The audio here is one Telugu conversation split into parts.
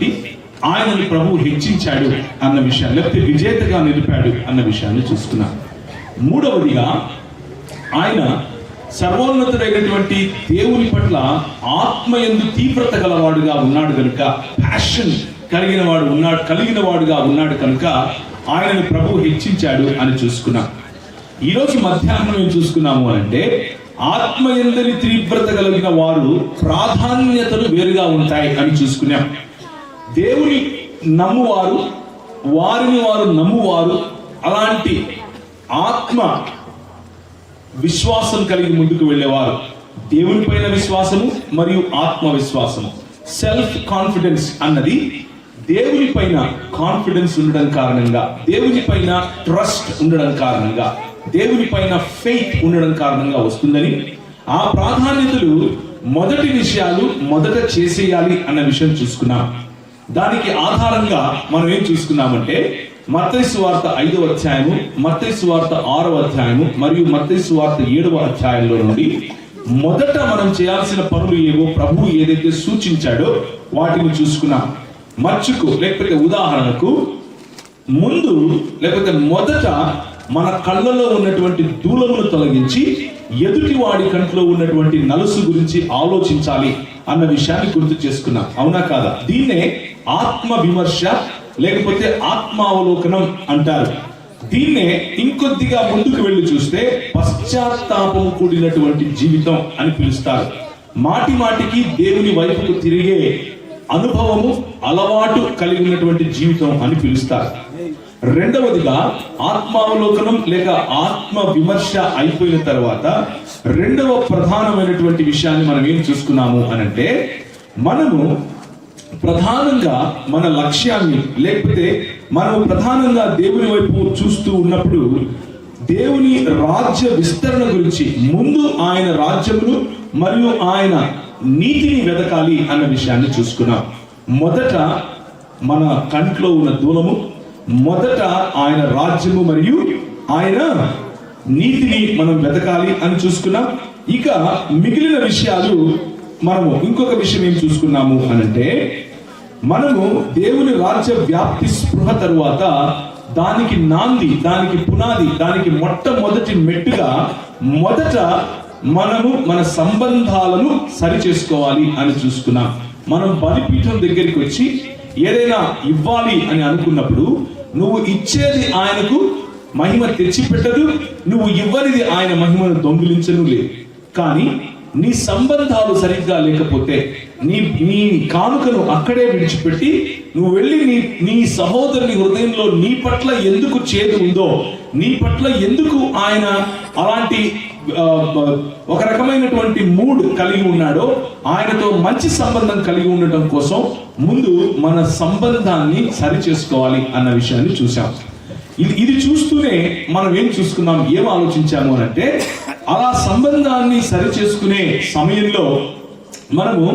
బట్టి ఆయనను ప్రభువు హెచ్చించాడు అన్న విషయాన్ని, లేకపోతే విజేతగా నిలిపాడు అన్న విషయాన్ని చూస్తున్నాం. మూడవదిగా ఆయన సర్వోన్నతుడైనటువంటి దేవుని పట్ల ఆత్మయందు తీవ్రత గలవాడుగా ఉన్నాడు కనుక, ప్యాషన్ కలిగిన వాడుగా ఉన్నాడు కనుక ఆయనను ప్రభువు హెచ్చించాడు అని చూసుకున్నాం. ఈరోజు మధ్యాహ్నం ఏం చూసుకున్నాము అంటే, ఆత్మయందరి తీవ్రత కలిగిన వారు ప్రాధాన్యతలు వేరుగా ఉంటాయి అని చూసుకున్నాం. దేవుని నమ్మువారు, వారిని వారు నమ్మువారు, అలాంటి ఆత్మ విశ్వాసం కలిగి ముందుకు వెళ్ళేవారు. దేవుని పైన విశ్వాసము మరియు ఆత్మ విశ్వాసము. సెల్ఫ్ కాన్ఫిడెన్స్ అన్నది దేవుని పైన కాన్ఫిడెన్స్ ఉండడం కారణంగా, దేవుని పైన ట్రస్ట్ ఉండడం కారణంగా, దేవుని పైన ఫెయిత్ ఉండడం కారణంగా వస్తుందని, ఆ ప్రాధాన్యతలు మొదటి విషయాలు మొదట చేసేయాలి అన్న విషయం చూసుకున్నాం. దానికి ఆధారంగా మనం ఏం చూసుకున్నామంటే, మత్తయి సువార్త 5వ అధ్యాయము, మత్తయి సువార్త 6వ అధ్యాయము మరియు మత్తయి సువార్త 7వ అధ్యాయంలో నుండి మొదట మనం చేయాల్సిన పనులు ఏవో ప్రభువు ఏదైతే సూచించాడో వాటిని చూసుకున్నాం. మచ్చుకు లేకపోతే ఉదాహరణకు ముందు లేకపోతే మొదట మన కళ్ళలో ఉన్నటువంటి దూలమును తొలగించి ఎదుటి వాడి కంట్లో ఉన్నటువంటి నలుసు గురించి ఆలోచించాలి అన్న విషయాన్ని గుర్తు చేసుకున్నాం. అవునా కాదా? దీన్నే ఆత్మ విమర్శ లేకపోతే ఆత్మావలోకనం అంటారు. దీన్నే ఇంకొద్దిగా ముందుకు వెళ్ళి చూస్తే పశ్చాత్తాపం కూడినటువంటి జీవితం అని పిలుస్తారు. మాటి మాటికి దేవుని వైపుకు తిరిగే అనుభవము, అలవాటు కలిగి ఉన్నటువంటి జీవితం అని పిలుస్తారు. రెండవదిగా ఆత్మావలోకనం లేక ఆత్మ విమర్శ అయిపోయిన తర్వాత రెండవ ప్రధానమైనటువంటి విషయాన్ని మనం ఏం చూసుకున్నాము అనంటే, మనము ప్రధానంగా మన లక్ష్యాన్ని లేకపోతే మనము ప్రధానంగా దేవుని వైపు చూస్తూ ఉన్నప్పుడు దేవుని రాజ్య విస్తరణ గురించి, ముందు ఆయన రాజ్యమును మరియు ఆయన నీతిని వెతకాలి అన్న విషయాన్ని చూసుకున్నాం. మొదట మన కంట్లో ఉన్న దూలము, మొదట ఆయన రాజ్యము మరియు ఆయన నీతిని మనం వెతకాలి అని చూసుకున్నాం. ఇక మిగిలిన విషయాలు మనము ఇంకొక విషయం ఏం చూసుకున్నాము అనంటే, మనము దేవుని రాజ్య వ్యాప్తి స్పృహ తరువాత దానికి నాంది, దానికి పునాది, దానికి మొట్టమొదటి మెట్టుగా మొదట మనము మన సంబంధాలను సరి చేసుకోవాలి అని చూసుకున్నాం. మనం బలిపీఠం దగ్గరికి వచ్చి ఏదైనా ఇవ్వాలి అని అనుకున్నప్పుడు, నువ్వు ఇచ్చేది ఆయనకు మహిమ తెచ్చిపెట్టదు, నువ్వు ఇవ్వనిది ఆయన మహిమను దొంగిలించను లేదు. కానీ నీ సంబంధాలు సరిగ్గా లేకపోతే, నీ కానుకను అక్కడే విడిచిపెట్టి నువ్వు వెళ్ళి నీ సహోదరుని హృదయంలో నీ పట్ల ఎందుకు చేదు ఉందో, నీ పట్ల ఎందుకు ఆయన అలాంటి ఒక రకమైనటువంటి మూడ్ కలిగి ఉన్నాడో, ఆయనతో మంచి సంబంధం కలిగి ఉండటం కోసం ముందు మన సంబంధాన్ని సరి చేసుకోవాలి అన్న విషయాన్ని చూసాం. ఇది చూస్తూనే మనం ఏం చూసుకున్నాం, ఏం ఆలోచించాము అంటే, అలా సంబంధాన్ని సరి చేసుకునే సమయంలో మనము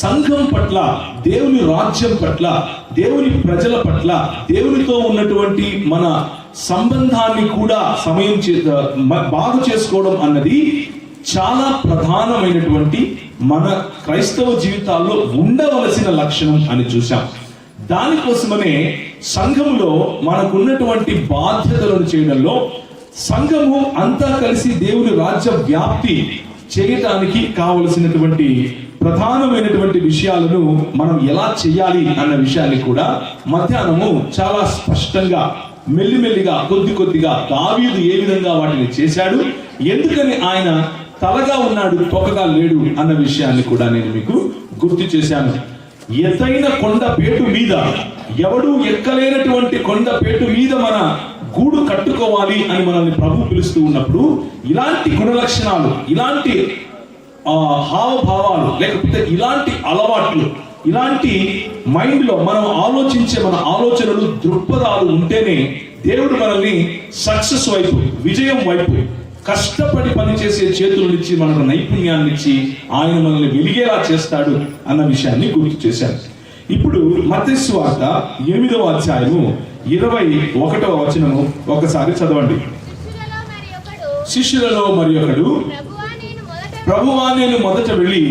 సంఘం పట్ల, దేవుని రాజ్యం పట్ల, దేవుని ప్రజల పట్ల, దేవునితో ఉన్నటువంటి మన సంబంధాన్ని కూడా బాగు చేసుకోవడం అన్నది చాలా ప్రధానమైనటువంటి మన క్రైస్తవ జీవితాల్లో ఉండవలసిన లక్షణం అని చూసాం. దానికోసమనే సంఘములో మనకున్నటువంటి బాధ్యతలను చేయడంలో, సంఘము అంతా కలిసి దేవుని రాజ్య వ్యాప్తి చేయటానికి కావలసినటువంటి ప్రధానమైనటువంటి విషయాలను మనం ఎలా చేయాలి అన్న విషయాన్ని కూడా మధ్యాహ్నము చాలా స్పష్టంగా, మెల్లిమెల్లిగా, కొద్దిగా దావీదు ఏ విధంగా వాటిని చేశాడు, ఎందుకని ఆయన తలగా ఉన్నాడు తొక్కగా లేడు అన్న విషయాన్ని కూడా నేను మీకు గుర్తు చేశాను. ఎత్తైన కొండపేటు మీద, ఎవడు ఎక్కలేనటువంటి కొండపేటు మీద మన గూడు కట్టుకోవాలి అని మనల్ని ప్రభు పిలుస్తూ ఉన్నప్పుడు, ఇలాంటి గుణలక్షణాలు, ఇలాంటి హావభావాలు, లేకపోతే ఇలాంటి అలవాట్లు, ఇలాంటి మైండ్ లో మనం ఆలోచించే మన ఆలోచనలు, దృక్పథాలు ఉంటేనే దేవుడు మనల్ని సక్సెస్ వైపు, విజయం వైపు, కష్టపడి పనిచేసే చేతులనిచ్చి, మనకు నైపుణ్యాన్ని ఇచ్చి ఆయన మనల్ని వెలిగేలా చేస్తాడు అన్న విషయాన్ని గుర్తు చేశారు. ఇప్పుడు మత్తయి సువార్త 8వ అధ్యాయము 21వ వచనము ఒకసారి చదవండి. శిష్యులలో మరి ఒకడు, ప్రభువా నేను మొదట వెళ్ళి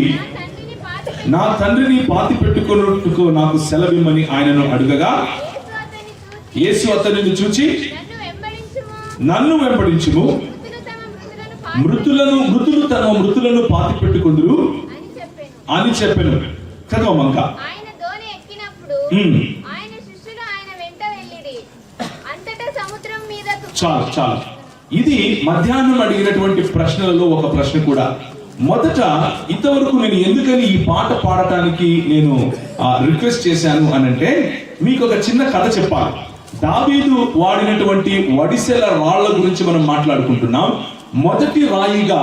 నా తండ్రిని పాతి పెట్టుకున్నట్టుకు నాకు సెలవిమ్మని ఆయనను అడుగగా, యేసు అతనిని చూచి, నన్ను వెంబడించుము, మృతులు తమ మృతులను పాతి పెట్టుకుందురు అని చెప్పెను. చదవమంక. ఆయన దోణి ఎక్కినప్పుడు ఆయన శిష్యులు ఆయన వెంట వెళ్ళిరి. అంతటా సముద్రం మీద చాలు. ఇది మధ్యాహ్నం అడిగినటువంటి ప్రశ్నలలో ఒక ప్రశ్న కూడా. మొదట ఇంతవరకు నేను ఎందుకని ఈ పాట పాడటానికి నేను రిక్వెస్ట్ చేశాను అనంటే, మీకు ఒక చిన్న కథ చెప్పాలి. దావీదు వాడినటువంటి వడిసెల రాళ్ల గురించి మనం మాట్లాడుకుంటున్నాం. మొదటి రాయిగా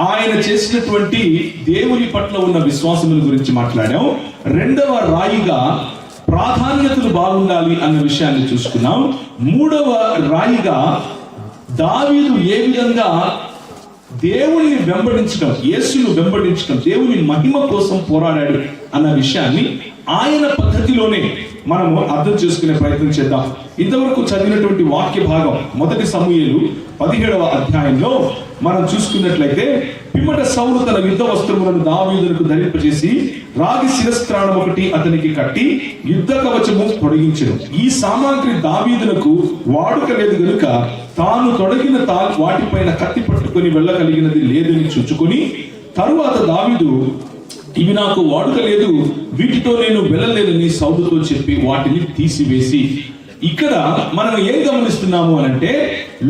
ఆయన చేసినటువంటి దేవుని పట్ల ఉన్న విశ్వాసముల గురించి మాట్లాడాం. రెండవ రాయిగా ప్రాధాన్యతలు బాగుండాలి అన్న విషయాన్ని చూసుకున్నాం. మూడవ రాయిగా దావీదు ఏ విధంగా దేవుని వెంబడించడం, యేసును వెంబడించడం, దేవుని మహిమ కోసం పోరాడాడు అన్న విషయాన్ని ఆయన పద్ధతిలోనే మనము అర్థం చేసుకునే ప్రయత్నం చేద్దాం. ఇంతవరకు చదివినటువంటి వాక్య భాగం మొదటి సమూయేలు 17వ అధ్యాయంలో మనం చూసుకున్నట్లయితే, పిమ్మట సౌలు తన యుద్ధ వస్త్రములను దావీదునకు ధరింపజేసి రాగి శిరస్త్రాణం ఒకటి అతనికి కట్టి యుద్ధ కవచము తొడిగించెను. ఈ సామాగ్రి దావీదునకు వాడుక లేదు గనుక తాను తొడిగిన వాటిపైన కత్తి పట్టుకొని వెళ్ళగలిగినది లేదని చూచుకొని, తరువాత దావీదు, ఇవి నాకు వాడుక లేదు, వీటితో నేను వెళ్ళలేదని సౌలుతో చెప్పి వాటిని తీసివేసి. ఇక్కడ మనం ఏం గమనిస్తున్నాము అనంటే,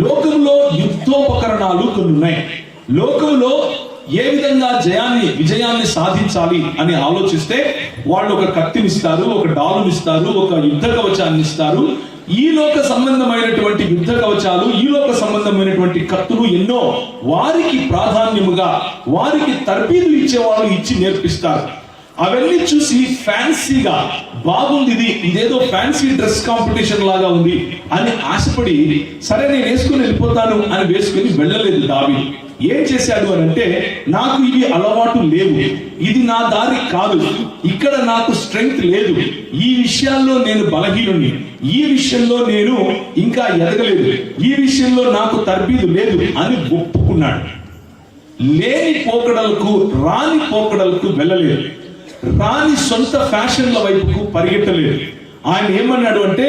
లోకంలో యుద్ధోపకరణాలు కొన్ని ఉన్నాయి. లోకంలో ఏ విధంగా విజయాన్ని సాధించాలి అని ఆలోచిస్తే వాళ్ళు ఒక కత్తినిస్తారు, ఒక డాలునిస్తారు, ఒక యుద్ధ కవచాన్ని ఇస్తారు. ఈ లోక సంబంధమైనటువంటి యుద్ధ కవచాలు, ఈ లోక సంబంధమైనటువంటి కత్తులు ఎన్నో వారికి ప్రాధాన్యముగా, వారికి తర్బీదులు ఇచ్చేవాళ్ళు ఇచ్చి నేర్పిస్తారు. అవన్నీ చూసి ఫ్యాన్సీగా బాగుంది, ఇదేదో ఫ్యాన్సీ డ్రెస్ కాంపిటీషన్ లాగా ఉంది అని ఆశపడి, సరే నేను వేసుకుని వెళ్ళిపోతాను అని వేసుకుని వెళ్ళలేదు దావీదు. ఏం చేశాడు అని అంటే, నాకు ఇవి అలవాటు లేవు, ఇది నా దారి కాదు, ఇక్కడ నాకు స్ట్రెంగ్త్ లేదు, ఈ విషయాల్లో నేను బలహీనుని, ఈ విషయంలో నేను ఇంకా ఎదగలేదు, ఈ విషయంలో నాకు తర్బీదు లేదు అని ఒప్పుకున్నాడు. లేని పోకడలకు, రాని పోకడలకు వెళ్ళలేదు, రాని సొంత ఫ్యాషన్ల వైపుకు పరిగెట్టలేదు. ఆయన ఏమన్నాడు అంటే,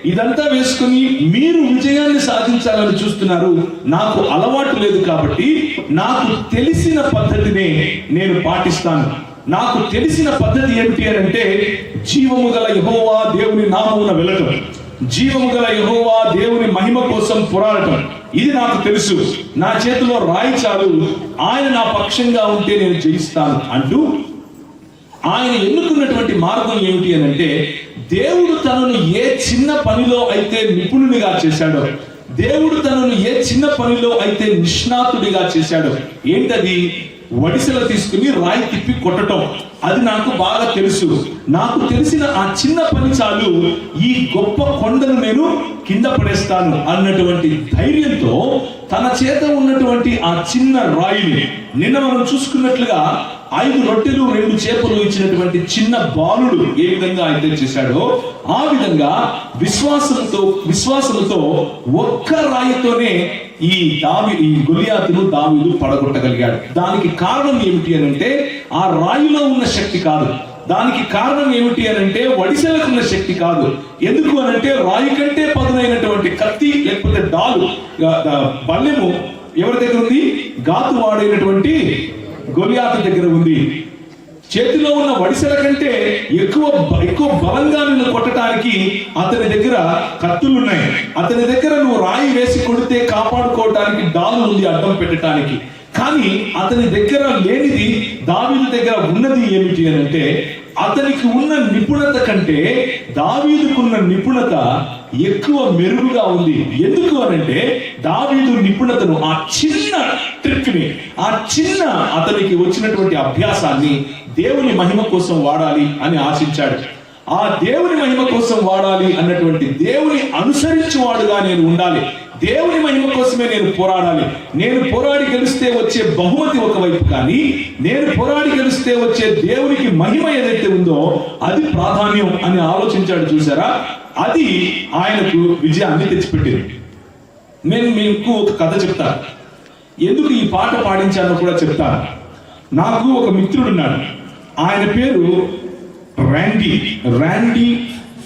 ఇదంతా వేసుకుని మీరు విజయాన్ని సాధించాలని చూస్తున్నారు, నాకు అలవాటు లేదు కాబట్టి నాకు తెలిసిన పద్ధతినే నేను పాటిస్తాను. నాకు తెలిసిన పద్ధతి ఏమిటి అని అంటే, జీవము గల యెహోవా దేవుని నామమున వెళ్ళటం, జీవము గల యెహోవా దేవుని మహిమ కోసం పోరాడటం, ఇది నాకు తెలుసు. నా చేతిలో రాయి చాలు, ఆయన నా పక్షంగా ఉంటే నేను జయిస్తాను అంటూ ఆయన ఎన్నుకున్నటువంటి మార్గం ఏమిటి అని అంటే, దేవుడు తనను ఏ చిన్న పనిలో అయితే నిపుణునిగా చేశాడో, దేవుడు తనను ఏ చిన్న పనిలో అయితే నిష్ణాతుడిగా చేశాడో, ఏంటది? వడిసెల తీసుకుని రాయి తిప్పి కొట్టడం. అది నాకు బాగా తెలుసు, నాకు తెలిసిన ఆ చిన్న పని చాలు, ఈ గొప్ప కొండను నేను కింద పడేస్తాను అన్నటువంటి ధైర్యంతో తన చేత ఉన్నటువంటి ఆ చిన్న రాయిని, నిన్న మనం చూసుకున్నట్లుగా 5 రొట్టెలు 2 చేపలు ఇచ్చినటువంటి చిన్న బాలుడు ఏ విధంగా అయితే చేశాడో, ఆ విధంగా విశ్వాసముతో ఒక్క రాయితోనే ఈ గొలియాతును దావీదు పడగొట్టగలిగాడు. దానికి కారణం ఏమిటి అని అంటే, ఆ రాయిలో ఉన్న శక్తి కాదు, దానికి కారణం ఏమిటి అని అంటే వడిసెలకు ఉన్న శక్తి కాదు. ఎందుకు అనంటే, రాయి కంటే పదునైనటువంటి కత్తి లేకపోతే డాలు, బల్లెము ఎవరి దగ్గర ఉంది? గాతు వాడైనటువంటి గొలియాతు దగ్గర ఉంది. చేతిలో ఉన్న వడిసెల కంటే ఎక్కువ బలంగా నిన్ను కొట్టడానికి అతని దగ్గర కత్తులున్నాయి. అతని దగ్గర నువ్వు రాయి వేసి కొడితే కాపాడుకోవడానికి డాలు ఉంది అడ్డం పెట్టడానికి. కానీ అతని దగ్గర లేనిది దావీదు దగ్గర ఉన్నది ఏమిటి అని అంటే, అతనికి ఉన్న నిపుణత కంటే దావీదుకున్న నిపుణత ఎక్కువ మెరుగుగా ఉంది. ఎందుకు అనంటే, దావీదు నిపుణతను, ఆ చిన్న ట్రిక్ ని, ఆ చిన్న అతనికి వచ్చినటువంటి అభ్యాసాన్ని దేవుని మహిమ కోసం వాడాలి అని ఆశించాడు. ఆ దేవుని మహిమ కోసం వాడాలి అన్నటువంటి, దేవుని అనుసరించువాడుగా నేను ఉండాలి, దేవుని మహిమ కోసమే నేను పోరాడాలి, నేను పోరాడి గెలిస్తే వచ్చే బహుమతి ఒకవైపు, కానీ నేను పోరాడి గెలిస్తే వచ్చే దేవునికి మహిమ ఏదైతే ఉందో అది ప్రాధాన్యం అని ఆలోచించాడు. చూసారా, అది ఆయనకు విజయాన్ని తెచ్చిపెట్టింది. నేను మీకు ఒక కథ చెప్తాను, ఎందుకు ఈ పాట పాడించానో కూడా చెప్తాను. నాకు ఒక మిత్రుడున్నాడు. ఆయన పేరు ర్యాండీ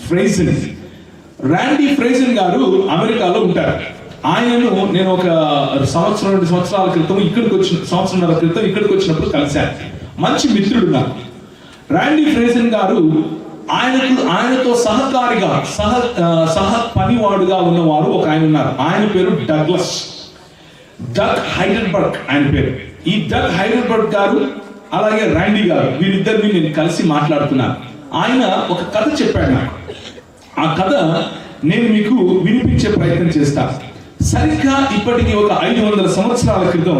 ఫ్రేజన్. ర్యాండీ ఫ్రేజన్ గారు అమెరికాలో ఉంటారు. ఆయనను నేను ఒక 2 సంవత్సరాల క్రితం సంవత్సరంన్నర క్రితం ఇక్కడికి వచ్చినప్పుడు కలిశాను. మంచి మిత్రుడు నాకు. ర్యాండీ ఫ్రేజన్ గారు ఆయనతో సహకారిగా సహ పనివాడుగా ఉన్నవారు ఒక ఆయన ఉన్నారు. ఆయన పేరు డగ్ హైడెల్బర్గ్ ఆయన పేరు. ఈ డగ్ హైడెల్బర్గ్ గారు అలాగే ర్యాండీ గారు వీరిద్దరిని నేను కలిసి మాట్లాడుతున్నాను. ఆయన ఒక కథ చెప్పాడు నాకు. ఆ కథ నేను మీకు వినిపించే ప్రయత్నం చేస్తాను. సరిగ్గా ఇప్పటికి ఒక 500 సంవత్సరాల క్రితం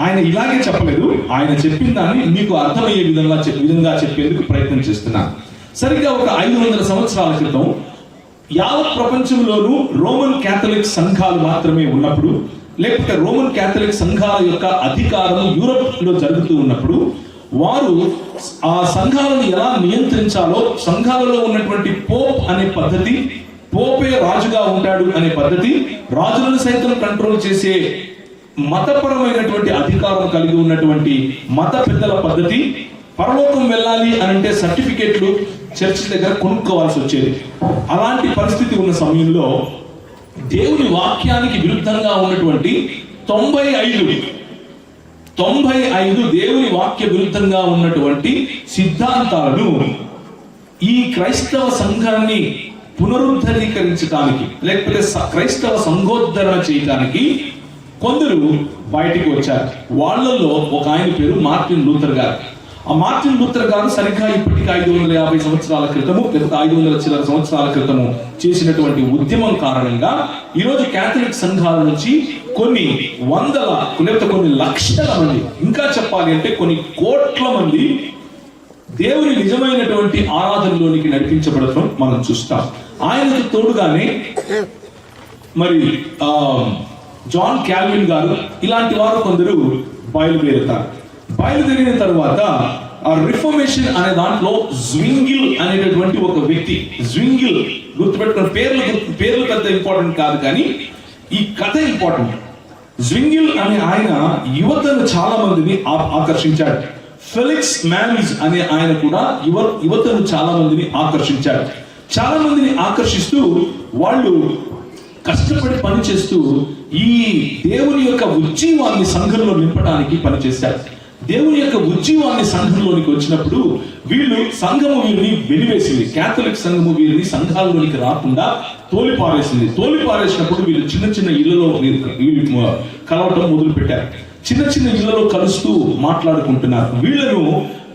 ఆయన ఇలాగే చెప్పలేదు. ఆయన చెప్పిన దాన్ని మీకు అర్థమయ్యే విధంగా చెప్పేందుకు ప్రయత్నం చేస్తున్నాను. సరిగ్గా ఒక 500 సంవత్సరాల క్రితం యావత్ ప్రపంచంలోనూ రోమన్ క్యాథలిక్ సంఘాలు మాత్రమే ఉన్నప్పుడు, లేకపోతే రోమన్ క్యాథలిక్ సంఘాల యొక్క అధికారం యూరప్ లో జరుగుతూ ఉన్నప్పుడు, వారు ఆ సంఘాలను ఎలా నియంత్రించాలో, సంఘాలలో ఉన్నటువంటి పోప్ అనే పద్ధతి, పోపే రాజుగా ఉంటాడు అనే పద్ధతి, రాజులను సైతం కంట్రోల్ చేసే మతపరమైనటువంటి అధికారం కలిగి ఉన్నటువంటి మత పెద్దల పద్ధతి, పరలోకం వెళ్ళాలి అని అంటే సర్టిఫికెట్లు చర్చ్ దగ్గర కొనుక్కోవాల్సి వచ్చేది. అలాంటి పరిస్థితి ఉన్న సమయంలో దేవుని వాక్యానికి విరుద్ధంగా ఉన్నటువంటి 95 దేవుని వాక్య విరుద్ధంగా ఉన్నటువంటి సిద్ధాంతాలను ఈ క్రైస్తవ సంఘాన్ని పునరుద్ధరీకరించడానికి, లేకపోతే క్రైస్తవ సంఘోద్ధరణ చేయడానికి కొందరు బయటికి వచ్చారు. వాళ్ళల్లో ఒక ఆయన పేరు మార్టిన్ లూథర్ గారు. ఆ మార్టిన్ లూథర్ గారు సరిగ్గా ఇప్పటికి 550 సంవత్సరాల క్రితము, లేకపోతే 500 చిల్లర సంవత్సరాల క్రితము చేసినటువంటి ఉద్యమం కారణంగా ఈరోజు క్యాథలిక్ సంఘాల నుంచి కొన్ని వందల, లేకపోతే కొన్ని లక్షల మంది, ఇంకా చెప్పాలి అంటే కొన్ని కోట్ల మంది దేవుని నిజమైనటువంటి ఆరాధనలోనికి నడిపించబడటం మనం చూస్తాం. ఆయనకు తోడుగానే మరి జాన్ క్యాల్విన్ గారు ఇలాంటి వారు కొందరు బయలుదేరిన తర్వాత ఆ రిఫర్మేషన్ అనే దాంట్లో జ్వింగిల్ అనేటటువంటి ఒక వ్యక్తి, జ్వింగిల్ గుర్తుపెట్టుకున్న పేర్లు పెద్ద ఇంపార్టెంట్ కాదు, కానీ ఈ కథ ఇంపార్టెంట్. జ్వింగిల్ అనే ఆయన యువతను చాలా మందిని ఆకర్షించాడు. ఫెలిక్స్ మ్యాన్స్ అనే ఆయన కూడా యువతను చాలా మందిని ఆకర్షించాడు. చాలా మందిని ఆకర్షిస్తూ వాళ్ళు కష్టపడి పనిచేస్తూ ఈ దేవుని యొక్క ఉజ్జీవాన్ని సంఘంలో నింపడానికి పనిచేశారు. దేవుని యొక్క ఉజ్జీవాన్ని సంఘంలోనికి వచ్చినప్పుడు సంఘము వీరిని వెలివేసింది. క్యాథలిక్ సంఘము వీరిని సంఘాలలోనికి రాకుండా తోలిపారేసినప్పుడు వీళ్ళు చిన్న చిన్న ఇళ్లలో కలవటం మొదలు పెట్టారు. చిన్న చిన్న ఇళ్లలో కలుస్తూ మాట్లాడుకుంటున్నారు.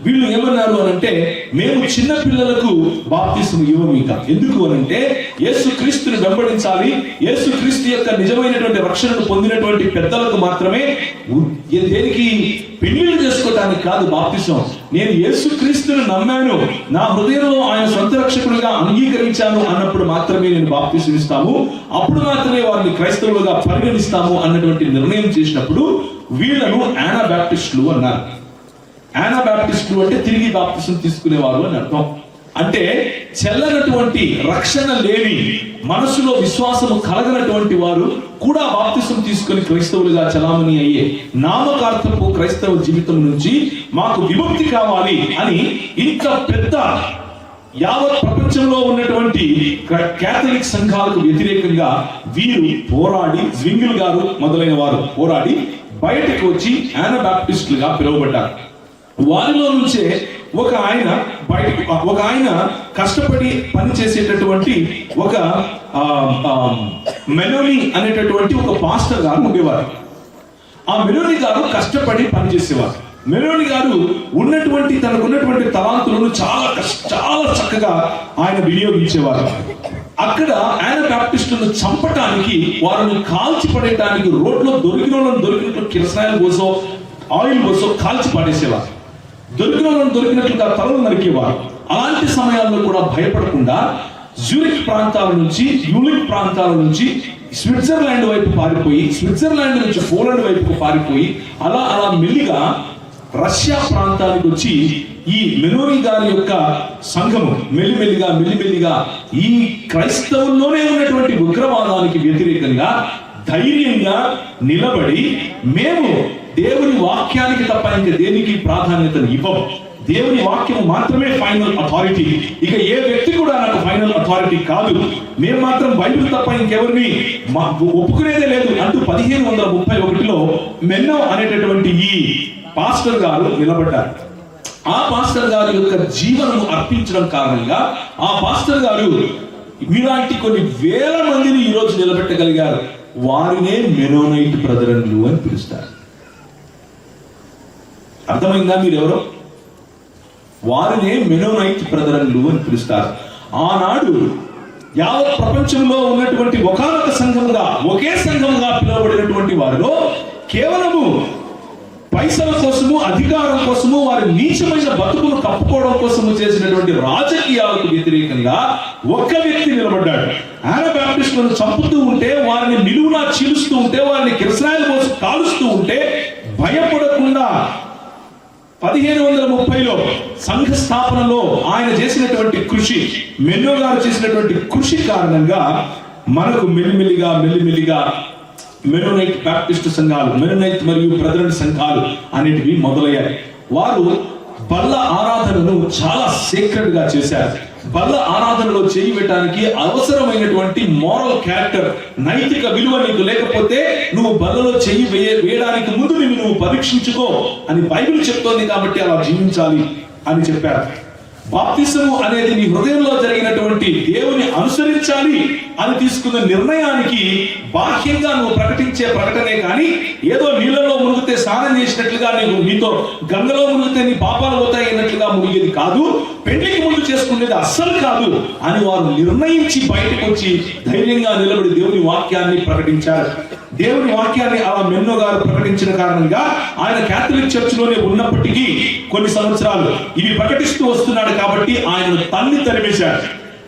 వీళ్ళు ఏమన్నారు అనంటే, మేము చిన్న పిల్లలకు బాప్తిస్మం ఇవ్వము ఇక. ఎందుకు అనంటే యేసు క్రీస్తుని వెంబడించాలి, యేసు క్రీస్తు యొక్క నిజమైనటువంటి రక్షణను పొందినటువంటి పెద్దలకు మాత్రమే, దేనికి పెళ్లిళ్ళు చేసుకోవడానికి కాదు బాప్తిసం. నేను యేసు క్రీస్తుని నమ్మాను, నా హృదయంలో ఆయన సొంత రక్షకుడిగా అంగీకరించాను అన్నప్పుడు మాత్రమే నేను బాప్తిసం ఇస్తాము, అప్పుడు మాత్రమే వారిని క్రైస్తవులుగా పరిగణిస్తాము అన్నటువంటి నిర్ణయం చేసినప్పుడు వీళ్ళను యానాబాప్టిస్టులు అన్నారు. యానాబాప్టిస్టులు అంటే తిరిగి బాప్తిసం తీసుకునేవారు అని అర్థం. అంటే చెల్లనటువంటి, రక్షణ లేని, మనసులో విశ్వాసము కలగనటువంటి వారు కూడా బాప్తిసం తీసుకుని క్రైస్తవులుగా చలామణి అయ్యే నామకార్థపు క్రైస్తవ జీవితం నుంచి మాకు విముక్తి కావాలి అని ఇంత పెద్ద యావత్ ప్రపంచంలో ఉన్నటువంటి క్యాథలిక్ సంఘాలకు వ్యతిరేకంగా వీరు పోరాడి, జ్వింగిల్ గారు మొదలైన వారు పోరాడి బయటకు వచ్చి యానాబాప్టిస్టులుగా పిలువబడ్డారు. వారిలో నుంచే ఒక ఆయన కష్టపడి పనిచేసేటటువంటి ఒక మెలోనీ అనేటటువంటి ఒక పాస్టర్ గారు ఉండేవారు. ఆ మెలోనీ గారు కష్టపడి పనిచేసేవారు. మెలోనీ గారు తనకున్నటువంటి తలాంతులను చాలా చక్కగా ఆయన వినియోగించేవారు. అక్కడ యానాబాప్టిస్టులను చంపటానికి, వారిని కాల్చి పడేయడానికి రోడ్లో దొరికినట్లు కిరసనాయిల్ పోసో ఆయిల్ పోసో కాల్చి పడేసేవారు. దొరికినట్లుగా తలలు నరికేవారు. అలాంటి సమయాల్లో కూడా భయపడకుండా జ్యూరిక్ ప్రాంతాల నుంచి, యూలిక్ ప్రాంతాల నుంచి స్విట్జర్లాండ్ వైపు పారిపోయి, స్విట్జర్లాండ్ నుంచి పోలాండ్ వైపుకు పారిపోయి అలా మెల్లిగా రష్యా ప్రాంతానికి వచ్చి ఈ మెలోనీ గారి యొక్క సంఘము మెల్లిమెల్లిగా ఈ క్రైస్తవుల్లోనే ఉన్నటువంటి ఉగ్రవాదానికి వ్యతిరేకంగా ధైర్యంగా నిలబడి, మేము దేవుని వాక్యానికి తప్ప ఇంకా దేనికి ప్రాధాన్యతను ఇవ్వం, దేవుని వాక్యం మాత్రమే ఫైనల్ అథారిటీ. ఇక ఏ వ్యక్తి కూడా నాకు ఫైనల్ అథారిటీ కాదు, మేము మాత్రం బైబిల్ తప్ప ఇంకెవరిని ఒప్పుకునేదే లేదు అంటూ 1531లో మెన్నో అనేటటువంటి ఈ పాస్టర్ గారు నిలబడ్డారు. ఆ పాస్టర్ గారి యొక్క జీవనము అర్పించడం కారణంగా ఆ పాస్టర్ గారు ఇలాంటి కొన్ని వేల మందిని ఈ రోజు నిలబెట్టగలిగారు. వారినే మెనోనైట్ బ్రదరన్లు అని పిలుస్తారు. అర్థమైందా మీరెవరో? వారినే మెనోనైట్ బ్రదరన్లు అని పిలుస్తారు. ఆనాడు యావత్ ప్రపంచంలో ఉన్నటువంటి ఒకానొక సంఘంగా, ఒకే సంఘంగా పిలువబడినటువంటి వారిలో కేవలము పైసల కోసము, అధికారం కోసము, వారి నీచమైన బతుకును కప్పుకోవడం కోసము చేసినటువంటి రాజకీయాలకు వ్యతిరేకంగా ఒక్క వ్యక్తి నిలబడ్డాడు. యానాబాప్టిస్టులను చంపుతూ ఉంటే, వారిని నిలువునా చీలుస్తూ ఉంటే, వారిని కిరసనాయిలు పోసి కాలుస్తూ ఉంటే భయపడకుండా 1530లో సంఘ స్థాపనలో ఆయన చేసినటువంటి కృషి, మెన్నో గారు చేసినటువంటి కృషి కారణంగా మనకు మెల్లిమెల్లిగా మెనోనైట్ బాప్టిస్ట్ సంఘాలు, మెనోనైట్ మరియు బ్రదరన్ సంఘాలు అనేటివి మొదలయ్యాయి. వారు బల్ల ఆరాధనను చాలా సీక్రెట్ గా చేశారు. బల్ల ఆరాధనలో చేయి పెట్టడానికి అవసరమైనటువంటి మోరల్ క్యారెక్టర్, నైతిక విలువ నీకు లేకపోతే నువ్వు బల్లలో చెయ్యి వేయడానికి ముందు నువ్వు పరీక్షించుకో అని బైబిల్ చెప్తోంది. కాబట్టి అలా జీవించాలి అని చెప్పారు. బాప్తిసము అనేది నీ హృదయంలో జరిగినటువంటి దేవుని అనుసరించాలి అని తీసుకున్న నిర్ణయానికి బాహ్యంగా నువ్వు ప్రకటించే ప్రకటనే కానీ ఏదో నీళ్ళలో మునిగితే స్నానం చేసినట్లుగా నీతో గంగలో మునిగితే నీ పాపాలు పోతాయి అన్నట్లుగా మునిగేది కాదు, పెళ్లికి ముందు చేసుకునేది అస్సలు కాదు అని వారు నిర్ణయించి బయటకు వచ్చి ధైర్యంగా నిలబడి దేవుని వాక్యాన్ని ప్రకటించారు. దేవుని వాక్యాన్ని అలా మెన్నో గారు ప్రకటించిన కారణంగా ఆయన క్యాథలిక్ చర్చ్ లోనే ఉన్నప్పటికీ కొన్ని సంవత్సరాలు ఇవి ప్రకటిస్తూ వస్తున్నాడు కాబట్టి ఆయనను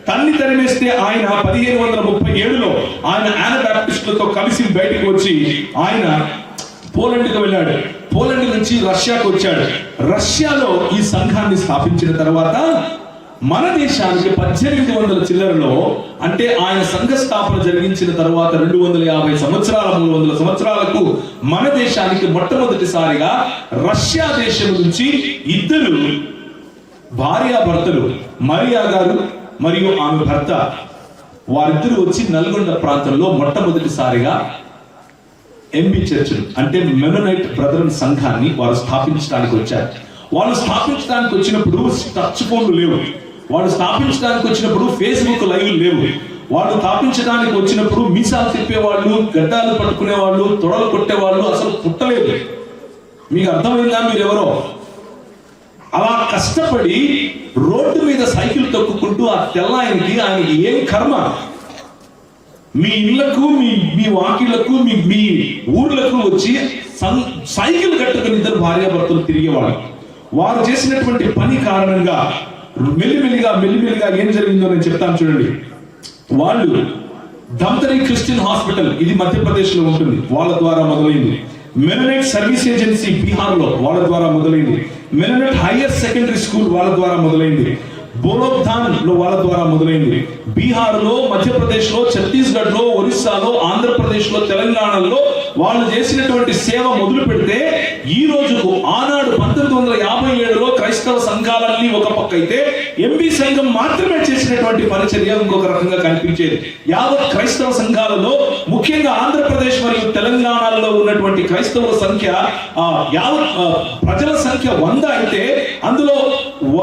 తన్ని తరిమేస్తే ఆయన 1537లో ఆయన యానాబాప్టిస్టులతో కలిసి బయటకు వచ్చి ఆయన పోలాండ్కి వెళ్ళాడు. పోలాండ్ నుంచి రష్యాకు వచ్చాడు. రష్యాలో ఈ సంఘాన్ని స్థాపించిన తర్వాత మన దేశానికి 1800 చిల్లరలో, అంటే ఆయన సంఘ స్థాపన జరిగించిన తర్వాత 250 సంవత్సరాల 300 సంవత్సరాలకు మన దేశానికి మొట్టమొదటిసారిగా రష్యా దేశం నుంచి 2 భార్యాభర్తలు, మరియా గారు మరియు ఆమె భర్త, వారిద్దరూ వచ్చి నల్గొండ ప్రాంతంలో మొట్టమొదటిసారిగా ఎంబీ చర్చ్ అంటే మెనోనైట్ బ్రదరన్ సంఘాన్ని వారు స్థాపించడానికి వచ్చారు. వాళ్ళు స్థాపించడానికి వచ్చినప్పుడు టచ్ ఫోన్లు లేవు, వాళ్ళు స్థాపించడానికి వచ్చినప్పుడు ఫేస్బుక్ లైవ్ లేవు, వాళ్ళు స్థాపించడానికి వచ్చినప్పుడు మీసాలు తిప్పేవాళ్ళు, గడ్డాలు పట్టుకునేవాళ్ళు, తొడలు కొట్టేవాళ్ళు అసలు పుట్టలేదు. మీకు అర్థమైందా మీరెవరో? అలా కష్టపడి రోడ్డు మీద సైకిల్ తొక్కుకుంటూ ఆ తెల్లాయనికి ఆయనకి ఏం కర్మ, మీ ఇళ్లకు మీ వాకిళ్లకు మీ ఊర్లకు వచ్చి సైకిల్ కట్టుకుని 2 భార్యాభర్తలు తిరిగేవాళ్ళు. వారు చేసినటువంటి పని కారణంగా మెల్లిమెల్లిగా ఏం జరిగిందో నేను చెప్తాను చూడండి. వాళ్ళు ధమ్తరీ క్రిస్టియన్ హాస్పిటల్, ఇది మధ్యప్రదేశ్ లో ఉంటుంది, వాళ్ళ ద్వారా మొదలైంది. మెనోనైట్ సర్వీస్ ఏజెన్సీ బీహార్ లో వాళ్ళ ద్వారా మొదలైంది. మెనోనైట్ హైయర్ సెకండరీ స్కూల్ వాళ్ళ ద్వారా మొదలైంది. బోలోగ్ధాన్ లో వాళ్ళ ద్వారా మొదలైంది. బీహార్ లో, మధ్యప్రదేశ్ లో, ఛత్తీస్గఢ్ లో, ఒరిస్సాలో, ఆంధ్రప్రదేశ్ లో, తెలంగాణలో వాళ్ళు చేసినటువంటి సేవ మొదలు పెడితే ఈ రోజుకు ఆనాడు 1957లో క్రైస్తవ సంఘాలన్నీ ఒక పక్క అయితే ఎంబీ సంఘం మాత్రమే చేసినటువంటి పరిచర్య ఇంకొక రకంగా కనిపించేది. యావత్ క్రైస్తవ సంఘాలలో ముఖ్యంగా ఆంధ్రప్రదేశ్ మరియు తెలంగాణలో ఉన్నటువంటి క్రైస్తవుల సంఖ్య, యావత్ ప్రజల సంఖ్య 100 అయితే అందులో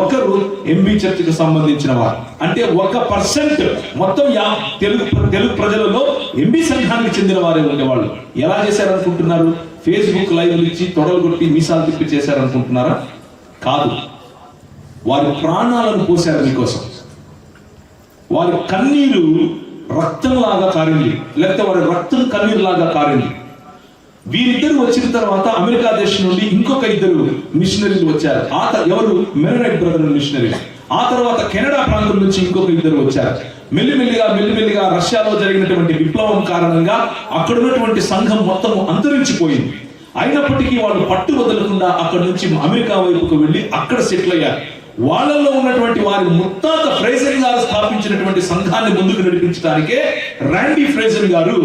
ఒకరు ఎంబీ చర్చికి సంబంధించిన వారు. అంటే 1% మొత్తం తెలుగు ప్రజలలో ఎంబీ సంఘానికి చెందిన వారే ఉండేవాళ్ళు. ఎలా చేశారనుకుంటున్నారు? ఫేస్బుక్ లైవ్ ఇచ్చి తొడలు కొట్టి మీసాలు తిప్పి చేశారనుకుంటున్నారా? కాదు, వారి ప్రాణాలను పోశారు మీకోసం. వారి కన్నీరు రక్తంలాగా కారింది, లేకపోతే వారి రక్తం కన్నీరులాగా కారింది. వీరిద్దరు వచ్చిన తర్వాత అమెరికా దేశం నుండి ఇంకొక 2 మిషనరీలు వచ్చారు. ఎవరు? Mennonite Brethren missionary. ఆ తర్వాత కెనడా ప్రాంతం నుంచి ఇంకొక 2 వచ్చారు. మెల్లిమెల్లిగా రష్యాలో జరిగినటువంటి విప్లవం కారణంగా అక్కడ ఉన్నటువంటి సంఘం మొత్తం అంతరించిపోయింది. అయినప్పటికీ వాళ్ళు పట్టు వదలకుండా అక్కడి నుంచి అమెరికా వైపుకు వెళ్ళి అక్కడ సెటిల్ అయ్యారు. వాళ్ళల్లో ఉన్నటువంటి వారి ముత్తాత ఫ్రేజర్ గారు స్థాపించినటువంటి సంఘాన్ని ముందుకు నడిపించడానికే ర్యాండీ ఫ్రేజర్ గారు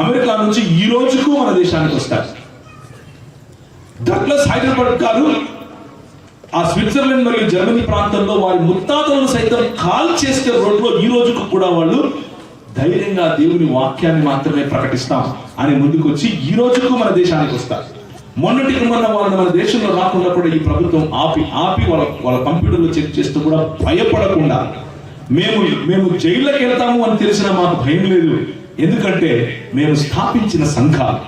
అమెరికా నుంచి ఈ రోజుకు మన దేశానికి వస్తారు. డగ్లస్ హైడెల్బర్గ్ గారు ఆ స్విట్జర్లాండ్ మరియు జర్మనీ ప్రాంతంలో వారి ముత్తాతలను సైతం కాల్ చేస్తే రోడ్లో ఈ రోజుకు కూడా వాళ్ళు ధైర్యంగా దేవుని వాక్యాన్ని మాత్రమే ప్రకటిస్తాం అని ముందుకొచ్చి ఈ రోజుకు మన దేశానికి వస్తారు. మొన్నటికి మొన్న వాళ్ళు మన దేశంలో రాకుండా కూడా ఈ ప్రభుత్వం ఆపి వాళ్ళ కంప్యూటర్లో చెక్ చేస్తూ కూడా భయపడకుండా మేము జైల్లోకి వెళ్తాము అని తెలిసినా మాకు భయం లేదు. ఎందుకంటే మేము స్థాపించిన సంఘాలు,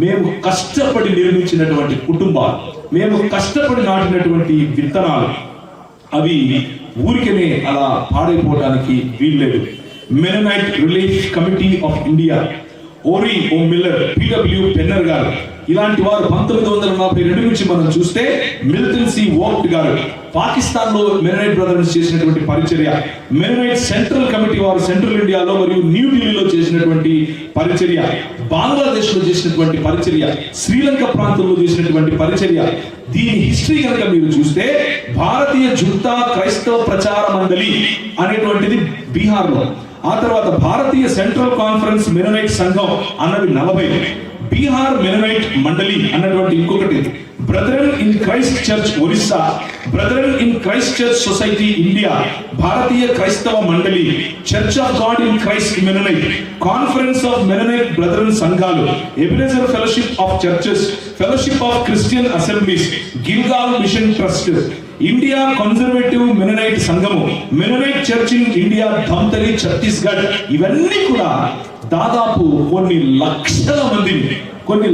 మేము కష్టపడి నిర్మించినటువంటి కుటుంబాలు, మేము కష్టపడి నాటినటువంటి విత్తనాలు అవి ఊరికనే అలా పాడైపోవడానికి వీల్లేదు. Mennonite relief committee of India, ఓరి ఓ మిల్లర్, పిడబ్ల్యూ పెన్నర్ గారు, ఇలాంటి వారు 1942 నుంచి మనం చూస్తే మిల్టన్ సి వోక్ట్ గారు పాకిస్తాన్ లో మెననైట్ బ్రదర్స్ చేసినటువంటి పరిచర్య, మెననైట్ సెంట్రల్ కమిటీ వారు సెంట్రల్ ఇండియాలో మరియు న్యూఢిల్లీలో చేసినటువంటి పరిచర్య, బంగ్లాదేశ్ లో చేసినటువంటి పరిచర్య, శ్రీలంక ప్రాంతంలో చేసినటువంటి పరిచర్య. దీని హిస్టరీ కనుక మీరు చూస్తే భారతీయ జుంతా క్రైస్తవ ప్రచార మండలి అనేటువంటిది బీహార్ లో, ఆ తర్వాత భారతీయ సెంట్రల్ కాన్ఫరెన్స్ మెననైట్ సంఘం అన్నది 40, బీహార్ మెననైట్ మండలి అన్నటువంటి ఇంకొకటి, Brethren in Christ church Orissa, Brethren in Christ church society India, భారతీయ క్రైస్తవ మండలి, church of God in Christ Mennonite, conference of Mennonite Brethren సంఘాలు, Ebenezer fellowship of churches, fellowship of Christian assemblies, Gilgal mission trust, India conservative Mennonite సంఘము, Mennonite church in India Dhamtari Chhattisgarh. ఇవన్నీ కూడా దాదాపు కొన్ని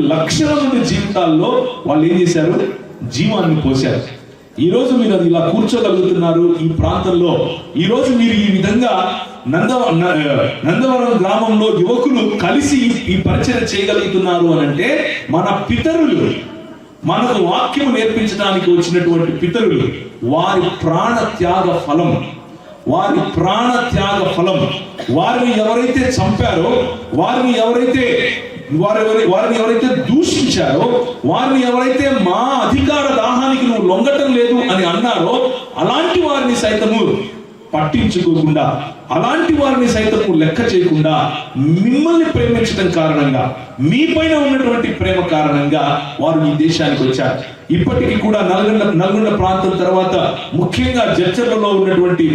లక్షల మంది జీవితాల్లో వాళ్ళు ఏం చేశారు? జీవాన్ని పోశారు. ఈ రోజు మీరు అది ఇలా కూర్చోగలుగుతున్నారు ఈ ప్రాంతంలో. ఈ రోజు మీరు ఈ విధంగా నందవరం గ్రామంలో యువకులు కలిసి ఈ పరిచయం చేయగలుగుతున్నారు అని అంటే మన పితరులు, మనకు వాక్యం నేర్పించడానికి వచ్చినటువంటి పితరులు, వారి ప్రాణ త్యాగ ఫలం, వారిని ఎవరైతే చంపారో, వారిని ఎవరైతే దూషించారో, వారిని ఎవరైతే మా అధికార దాహానికి నువ్వు లొంగటం లేదు అని అన్నారో, అలాంటి వారిని సైతము పట్టించుకోకుండా, అలాంటి వారిని సైతము లెక్క చేయకుండా మిమ్మల్ని ప్రేమించడం కారణంగా, మీ పైన ఉన్నటువంటి ప్రేమ కారణంగా వారు ఈ దేశానికి వచ్చారు. ఇప్పటికీ కూడా నల్గొండ ప్రాంతం తర్వాత ముఖ్యంగా జడ్చర్లలో ఉన్నటువంటి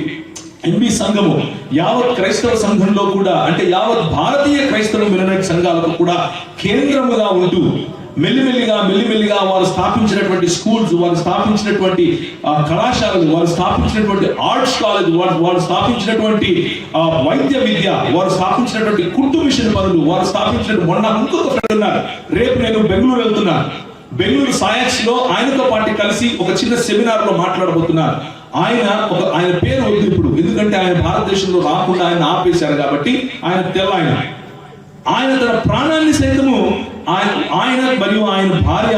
ఎంబీ సంఘము యావత్ క్రైస్తవ సంఘంలో కూడా, అంటే యావత్ భారతీయ క్రైస్తవ మెననైట్ సంఘాలకు కూడా కేంద్రముగా ఉంటూ మెల్లిమెల్లిగా వారు స్థాపించినటువంటి స్కూల్స్, వారు స్థాపించినటువంటి కళాశాలలు, వారు స్థాపించినటువంటి ఆర్ట్స్ కాలేజ్, వారు స్థాపించినటువంటి వైద్య విద్య, వారు స్థాపించినటువంటి కుట్టు మిషన్ పనులు, వారు స్థాపించినటువంటి మొన్న ఇంకొక ఫ్రెండ్ ఉన్నారు, రేపు నేను బెంగళూరు వెళ్తున్నాను, బెంగళూరు సాయక్స్ లో ఆయనతో పాటు కలిసి ఒక చిన్న సెమినార్ లో మాట్లాడబోతున్నారు. ఆయన పేరు వద్దు ఇప్పుడు, ఎందుకంటే ఆయన భారతదేశంలో రాకుండా ఆయన ఆపేశారు కాబట్టి ఆయన ఆయన తన ప్రాణాన్ని సైతము ఆయన మరియు ఆయన భార్య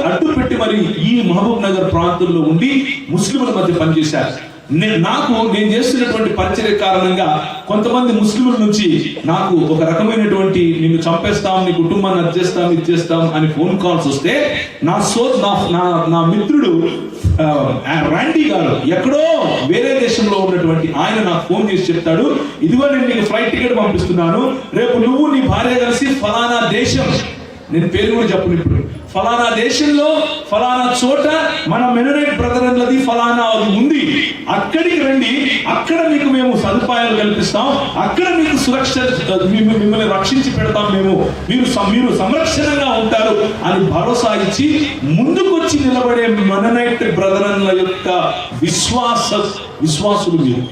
అడ్డు పెట్టి మరి ఈ మహబూబ్ నగర్ ప్రాంతంలో ఉండి ముస్లింల మధ్య పనిచేశారు. నేను చేస్తున్నటువంటి పరిచర్య కారణంగా కొంతమంది ముస్లింల నుంచి నాకు ఒక రకమైనటువంటి నిన్ను చంపేస్తాం, నీ కుటుంబాన్ని అది చేస్తాం అని ఫోన్ కాల్స్ వస్తే నా మిత్రుడు రాండీ గారు ఎక్కడో వేరే దేశంలో ఉన్నటువంటి ఆయన నాకు ఫోన్ చేసి చెప్తాడు, ఇదిగో నేను నీకు ఫ్లైట్ టికెట్ పంపిస్తున్నాను, రేపు నువ్వు నీ భార్య కలిసి ఫలానా దేశం, నేను పేరు కూడా చెప్పను ఇప్పుడు, ఫలానా దేశంలో ఫలానా చోట మన మెననైట్ బ్రదర్లది ఫలానా ఉంది, అక్కడికి రండి, అక్కడ మీకు మేము సదుపాయాలు కల్పిస్తాం, అక్కడ మీకు సురక్ష, మిమ్మల్ని రక్షించి పెడతాం, మీరు సంరక్షణగా ఉంటారు అని భరోసా ఇచ్చి ముందుకొచ్చి నిలబడే మెననైట్ బ్రదర్ల యొక్క విశ్వాసులు మీరు.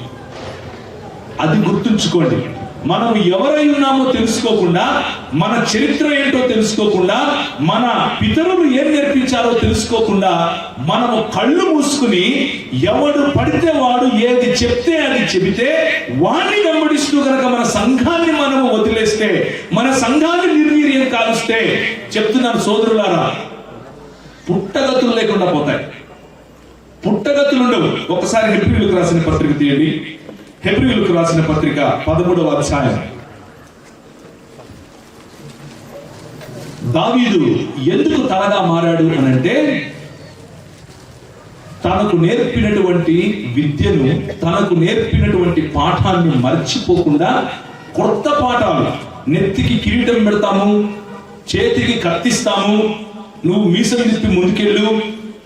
అది గుర్తుంచుకోండి. మనం ఎవరై ఉన్నామో తెలుసుకోకుండా, మన చరిత్ర ఏంటో తెలుసుకోకుండా, మన పితరులు ఏం నేర్పించారో తెలుసుకోకుండా మనము కళ్ళు మూసుకుని ఎవడు పడితే వాడు ఏది చెప్తే అది చెబితే వాడిని వెంబడిస్తూ గనక మన సంఘాన్ని మనము వదిలేస్తే, మన సంఘాన్ని నిర్వీర్యం కాలుస్తే, చెప్తున్నాను సోదరులారా, పుట్టగతులు లేకుండా పోతాయి. పుట్టగతులు ఉండవు. ఒకసారి హెబ్రీయులకు రాసిన పత్రిక తీయండి. హెబ్రీయులకు రాసిన పత్రిక 13వ అధ్యాయం. దావీదు ఎందుకు తలగా మారాడు అనంటే, తనకు నేర్పినటువంటి విద్యను, తనకు నేర్పినటువంటి పాఠాన్ని మర్చిపోకుండా కొత్త పాఠాలు, నెత్తికి కిరీటం పెడతాము, చేతికి కత్తిస్తాము, నువ్వు మీసం తిప్పి ముందుకెళ్ళు,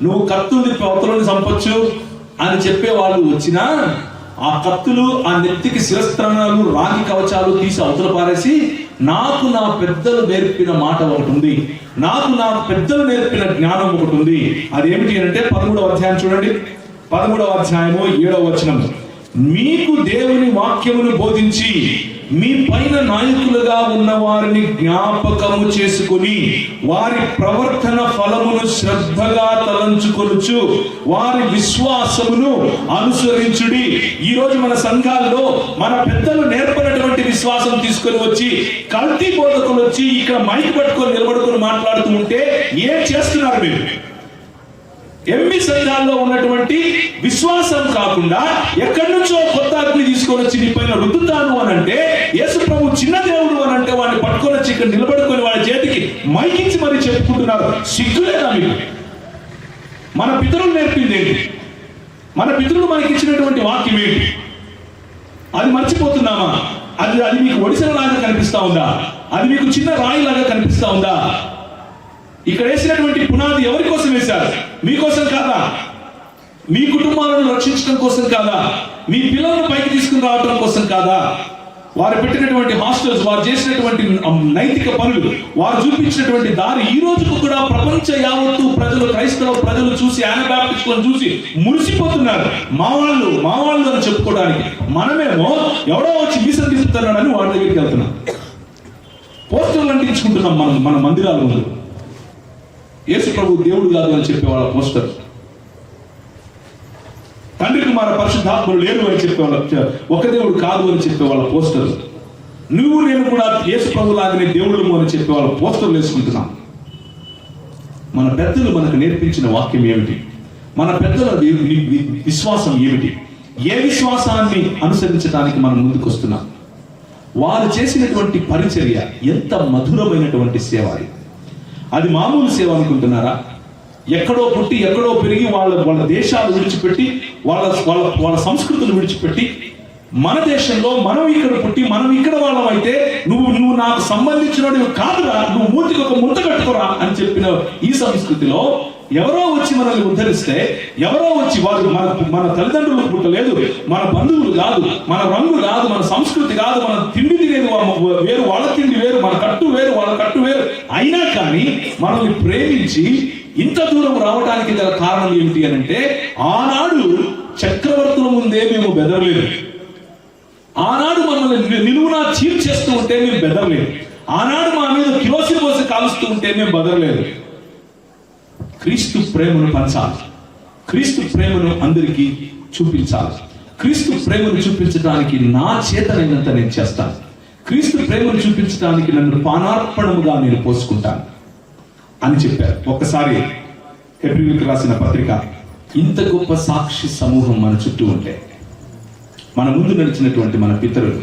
నువ్వు కత్తుల్ని అవతలని చంపొచ్చు అని చెప్పే వాళ్ళు వచ్చినా ఆ కత్తులు, ఆ నెత్తికి శిరస్త్రాణాలు, రాగి కవచాలు తీసి అవతల పారేసి, నాకు నా పెద్దలు నేర్పిన మాట ఒకటి ఉంది, నాకు నా పెద్దలు నేర్పిన జ్ఞానం ఒకటి ఉంది. అదేమిటి అంటే 13వ అధ్యాయం చూడండి, 13వ అధ్యాయము 7వ వచనం. మీకు దేవుని వాక్యమును బోధించి మీ పైన నాయకులుగా ఉన్న వారిని జ్ఞాపకము చేసుకుని వారి ప్రవర్తన ఫలమును శ్రద్ధగా తలంచుకొనుచు వారి విశ్వాసమును అనుసరించుడి. ఈ రోజు మన సంఘాల్లో మన పెద్దలు నేర్పనటువంటి విశ్వాసం తీసుకొని వచ్చి కల్తీ బోధకులు వచ్చి ఇక్కడ మైక్ పట్టుకొని నిలబడుకొని మాట్లాడుతూ ఉంటే ఏం చేస్తున్నారు మీరు? ఎంబీ సంఘాల్లో ఉన్నటువంటి విశ్వాసం కాకుండా ఎక్కడి నుంచో కొత్త అగ్ని తీసుకొని వచ్చి నీ పైన రుద్దుతాను అని అంటే, యేసు ప్రభు చిన్న దేవుడు అని అంటే వాడిని పట్టుకొని వచ్చి ఇక్కడ నిలబడుకొని వాళ్ళ చేతికి మైకించి మరి చెప్పుకుంటున్నారు. సిగ్గులేదా మీకు? మన పితరులు నేర్పింది ఏంటి? మన పితరులు మనకి ఇచ్చినటువంటి వాక్యం ఏంటి? అది మర్చిపోతున్నామా? అది మీకు ఒడిసెలలాగా కనిపిస్తా ఉందా? అది మీకు చిన్న రాయిలాగా కనిపిస్తా ఉందా? ఇక్కడ వేసినటువంటి పునాది ఎవరి కోసం వేశారు? మీకోసం కాదా? మీ కుటుంబాలను రక్షించడం కోసం కాదా? మీ పిల్లలను పైకి తీసుకుని రావడం కోసం కాదా? వారు పెట్టినటువంటి హాస్టల్స్, వారు చేసినటువంటి నైతిక పనులు, వారు చూపించినటువంటి దారి ఈ రోజుకు కూడా ప్రపంచ యావత్తు ప్రజలు, క్రైస్తవ ప్రజలు చూసి, యానబాప్టిస్టులను చూసి మురిసిపోతున్నారు. మా వాళ్ళు అని చెప్పుకోవడానికి. మనమేమో ఎవడో వచ్చి మీసం తిప్పుతున్నాడని వాళ్ళ దగ్గరికి వెళ్తున్నాం. పోస్టర్లు అంటించుకుంటున్నాం మన మందిరాల ముందు. యేసు ప్రభు దేవుడు కాదు అని చెప్పేవాళ్ళ పోస్టర్, తండ్రి కుమార పరిశుద్ధాత్మలు లేరు అని చెప్పేవాళ్ళ, ఒక దేవుడు కాదు అని చెప్పేవాళ్ళ పోస్టర్, నువ్వు నేను కూడా యేసు ప్రభు లాగానే దేవుడు అని చెప్పేవాళ్ళ పోస్టర్లు వేసుకుంటున్నాం. మన పెద్దలు మనకు నేర్పించిన వాక్యం ఏమిటి? మన పెద్దల విశ్వాసం ఏమిటి? ఏ విశ్వాసాన్ని అనుసరించడానికి మనం ముందుకు వస్తున్నాం? వారు చేసినటువంటి పరిచర్య ఎంత మధురమైనటువంటి సేవ! అది మామూలు సేవ అనుకుంటున్నారా? ఎక్కడో పుట్టి ఎక్కడో పెరిగి వాళ్ళ దేశాలు విడిచిపెట్టి వాళ్ళ సంస్కృతులు విడిచిపెట్టి మన దేశంలో మనం ఇక్కడ పుట్టి మనం ఇక్కడ వాళ్ళం అయితే నువ్వు నాకు సంబంధించిన కాదురా, నువ్వు మూతికి ఒక ముంత కట్టుకోరా అని చెప్పిన ఈ సంస్కృతిలో ఎవరో వచ్చి మనల్ని ఉద్ధరిస్తే, ఎవరో వచ్చి వాళ్ళు మన తల్లిదండ్రులకు పుట్టలేదు, మన బంధువులు కాదు, మన రంగు కాదు, మన సంస్కృతి కాదు, మన తిండి తినేది వేరు, వాళ్ళ తిండి వేరు, మన కట్టు వేరు, వాళ్ళ కట్టు వేరు, అయినా కానీ మనల్ని ప్రేమించి ఇంత దూరం రావడానికి గల కారణం ఏమిటి అని అంటే, ఆనాడు చక్రవర్తుల ముందే మేము బెదరలేదు, ఆనాడు మనల్ని నిలువునా చీల్చేస్తూ ఉంటే మేము బెదరలేదు, ఆనాడు మా మీద కిరోసిన్ పోసి కాలుస్తూ ఉంటే మేము బెదరలేదు. క్రీస్తు ప్రేమను పంచాలి, క్రీస్తు ప్రేమను అందరికీ చూపించాలి, క్రీస్తు ప్రేమను చూపించడానికి నా చేతనైనంత నేను చేస్తాను, క్రీస్తు ప్రేమను చూపించడానికి నన్ను పానార్పణముగా నేను పోసుకుంటాను అని చెప్పారు. ఒక్కసారి హెబ్రీయులకు రాసిన పత్రిక, ఇంత గొప్ప సాక్షి సమూహం మన చుట్టూ ఉంటే, మన ముందు నడిచినటువంటి మన పితరులు,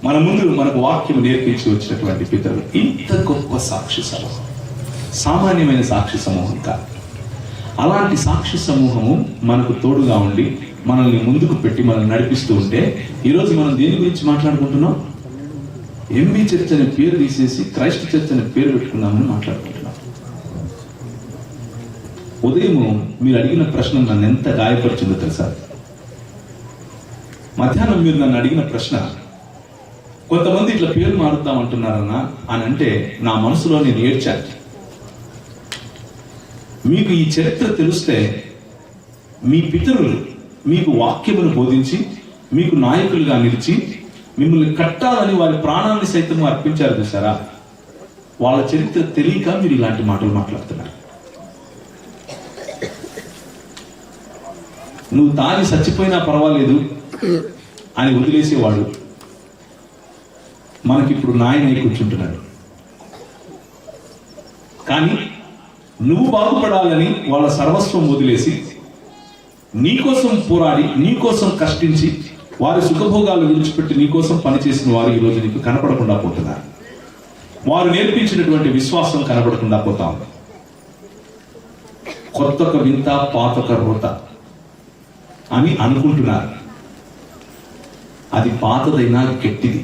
మన ముందు మనకు వాక్యం నేర్పించి వచ్చినటువంటి పితరులు, ఇంత గొప్ప సాక్షి సమూహం సామాన్యమైన సాక్షి సమూహం కాదు. అలాంటి సాక్షి సమూహము మనకు తోడుగా ఉండి మనల్ని ముందుకు పెట్టి మనల్ని నడిపిస్తూ ఉంటే, ఈరోజు మనం దేని గురించి మాట్లాడుకుంటున్నాం? ఎంబీ చర్చ్ అనే పేరు తీసేసి క్రైస్ట్ చర్చ్ అనే పేరు పెట్టుకున్నామని మాట్లాడుకుంటున్నాం. ఉదయం మీరు అడిగిన ప్రశ్న నన్ను ఎంత గాయపరిచిందో తెలుసా? మధ్యాహ్నం మీరు నన్ను అడిగిన ప్రశ్న, కొంతమంది ఇట్లా పేరు మారుద్దామంటున్నారన్నా అని అంటే నా మనసులో నేను ఏడ్చాను. మీకు ఈ చరిత్ర తెలిస్తే, మీ పితరులు మీకు వాక్యమును బోధించి మీకు నాయకులుగా నిలిచి మిమ్మల్ని కట్టాలని వారి ప్రాణాన్ని సైతం అర్పించారు చూసారా, వాళ్ళ చరిత్ర తెలియక మీరు ఇలాంటి మాటలు మాట్లాడుతున్నారు. నువ్వు తాగి చచ్చిపోయినా పర్వాలేదు అని వదిలేసేవాడు మనకిప్పుడు నాయనై కూర్చుంటున్నాడు. కానీ నువ్వు బాగుపడాలని వాళ్ళ సర్వస్వం వదిలేసి నీకోసం పోరాడి, నీకోసం కష్టించి, వారి సుఖభోగాలు విడిచిపెట్టి నీకోసం పనిచేసిన వారు ఈరోజు నీకు కనపడకుండా పోతున్నారు. వారు నేర్పించినటువంటి విశ్వాసం కనపడకుండా పోతా ఉంది. కొత్తొక వింత పాతొక రోత అని అనుకుంటున్నారు. అది పాతదైనా గట్టిది.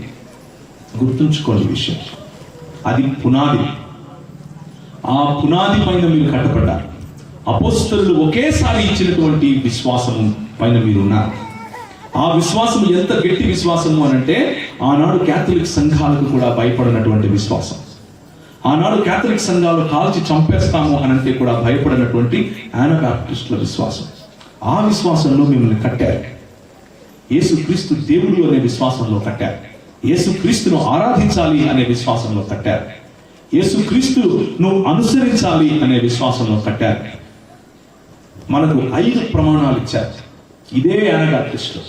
గుర్తుంచుకోండి విషయం, అది పునాది. ఆ పునాది పైన మీరు కట్టబడ్డారు. అపోస్తలులు ఒకేసారి ఇచ్చినటువంటి విశ్వాసము పైన మీరు ఉన్నారు. ఆ విశ్వాసం ఎంత గట్టి విశ్వాసము అనంటే ఆనాడు క్యాథలిక్ సంఘాలకు కూడా భయపడినటువంటి విశ్వాసం. ఆనాడు క్యాథలిక్ సంఘాలు కాల్చి చంపేస్తాము అనంటే కూడా భయపడినటువంటి యానబాప్టిస్టుల విశ్వాసం. ఆ విశ్వాసంలో మిమ్మల్ని కట్టారు. యేసుక్రీస్తు దేవుడు అనే విశ్వాసంలో కట్టారు. యేసుక్రీస్తును ఆరాధించాలి అనే విశ్వాసంలో కట్టారు. యేసుక్రీస్తును అనుసరించాలి అనే విశ్వాసంలో కట్టారు. మనకు 5 ప్రమాణాలు ఇచ్చారు. ఇదే యానబాప్టిస్టులు,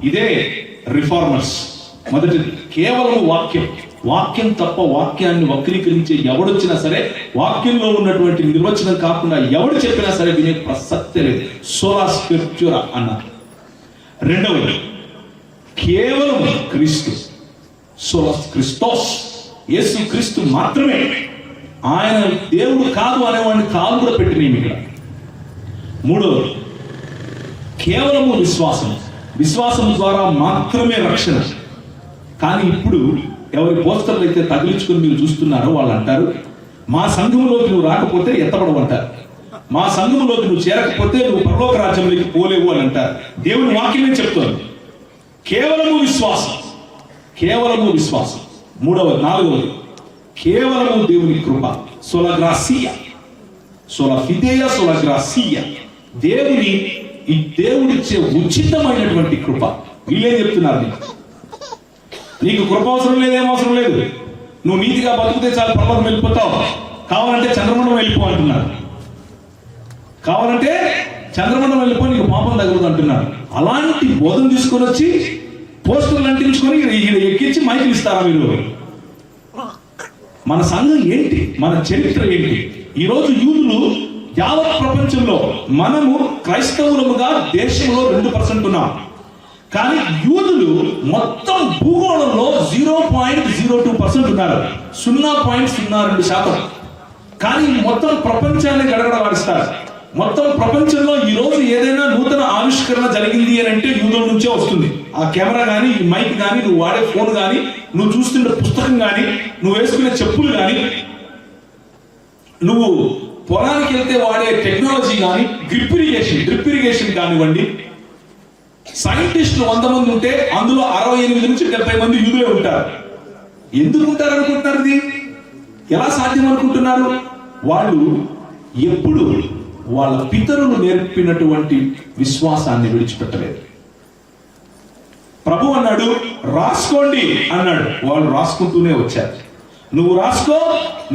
ఇదే రిఫార్మర్స్. మొదటిది కేవలం వాక్యం తప్ప వాక్యాన్ని వక్రీకరించే ఎవడొచ్చినా సరే, వాక్యంలో ఉన్నటువంటి నిర్వచనం కాకుండా ఎవడు చెప్పినా సరే వినే ప్రసక్తే లేదు. సోలా స్క్రిప్చురా అన్నారు. రెండవది కేవలం క్రీస్తు, సోలాస్ క్రిస్టోస్, యేసు క్రీస్తు మాత్రమే. ఆయన దేవుడు కాదు అనేవాడిని కాలు కూడా పెట్టినేమి ఇక్కడ. మూడవది కేవలము విశ్వాసం ద్వారా మాత్రమే రక్షణ. కానీ ఇప్పుడు ఎవరి పోస్టర్లు అయితే తగిలించుకుని మీరు చూస్తున్నారో వాళ్ళు అంటారు, మా సంఘంలోకి నువ్వు రాకపోతే ఎత్తబడవంటారు, మా సంఘంలోకి నువ్వు చేరకపోతే నువ్వు పరలోక రాజ్యంలోకి పోలేవు అని అంటారు. దేవుని వాక్యమే చెప్తోంది కేవలము విశ్వాసం. నాలుగవది కేవలము దేవుని కృప, సోలా గ్రాసియా, సోలా ఫిదేయా, సోలా గ్రాసియా. దేవుడిచ్చే ఉచితమైనటువంటి కృప. వీళ్ళేం చెప్తున్నారు, నీకు కృప అవసరం లేదు, ఏం అవసరం లేదు, నువ్వు నీతిగా బతుకుతే చాలు పరలోకం వెళ్ళిపోతావు, కావాలంటే చంద్రమండలం వెళ్ళిపో అంటున్నారు. కావాలంటే చంద్రమండలం వెళ్ళిపో, నీకు పాపం తగలదు అంటున్నారు. అలాంటి బోధన తీసుకొని వచ్చి పోస్టర్లు అంటించుకొని ఎక్కించి మైకులు ఇస్తారా మీరు? మన సంఘం ఏంటి, మన చరిత్ర ఏంటి? ఈరోజు యూదులు యావత్ ప్రపంచంలో, మనము క్రైస్తవులముగా దేశంలో 2% ఉన్నాం. కానీ యూదులు మొత్తం భూగోళంలో 0.02% ఉన్నారు, 0.02%. కానీ మొత్తం ప్రపంచాన్ని గడగడలాడిస్తారు. మొత్తం ప్రపంచంలో ఈ రోజు ఏదైనా నూతన ఆవిష్కరణ జరిగింది అని అంటే యూదుల నుంచే వస్తుంది. ఆ కెమెరా కానీ, ఈ మైక్ కానీ, నువ్వు వాడే ఫోన్ కానీ, నువ్వు చూస్తున్న పుస్తకం కానీ, నువ్వు వేసుకునే చెప్పులు కానీ, నువ్వు పొలానికి వెళ్తే వాడే టెక్నాలజీ కానీ, డ్రిప్ ఇరిగేషన్ కానివ్వండి. సైంటిస్టులు 100 మంది ఉంటే అందులో 68 నుంచి 70 మంది యూదులే ఉంటారు. ఎందుకు ఉంటారు అనుకుంటున్నారు? ఇది ఎలా సాధ్యం అనుకుంటున్నారు? వాళ్ళు ఎప్పుడు వాళ్ళ పితరులు నేర్పినటువంటి విశ్వాసాన్ని విడిచిపెట్టలేదు. ప్రభు అన్నాడు రాసుకోండి అన్నాడు, వాళ్ళు రాసుకుంటూనే వచ్చారు. నువ్వు రాసుకో,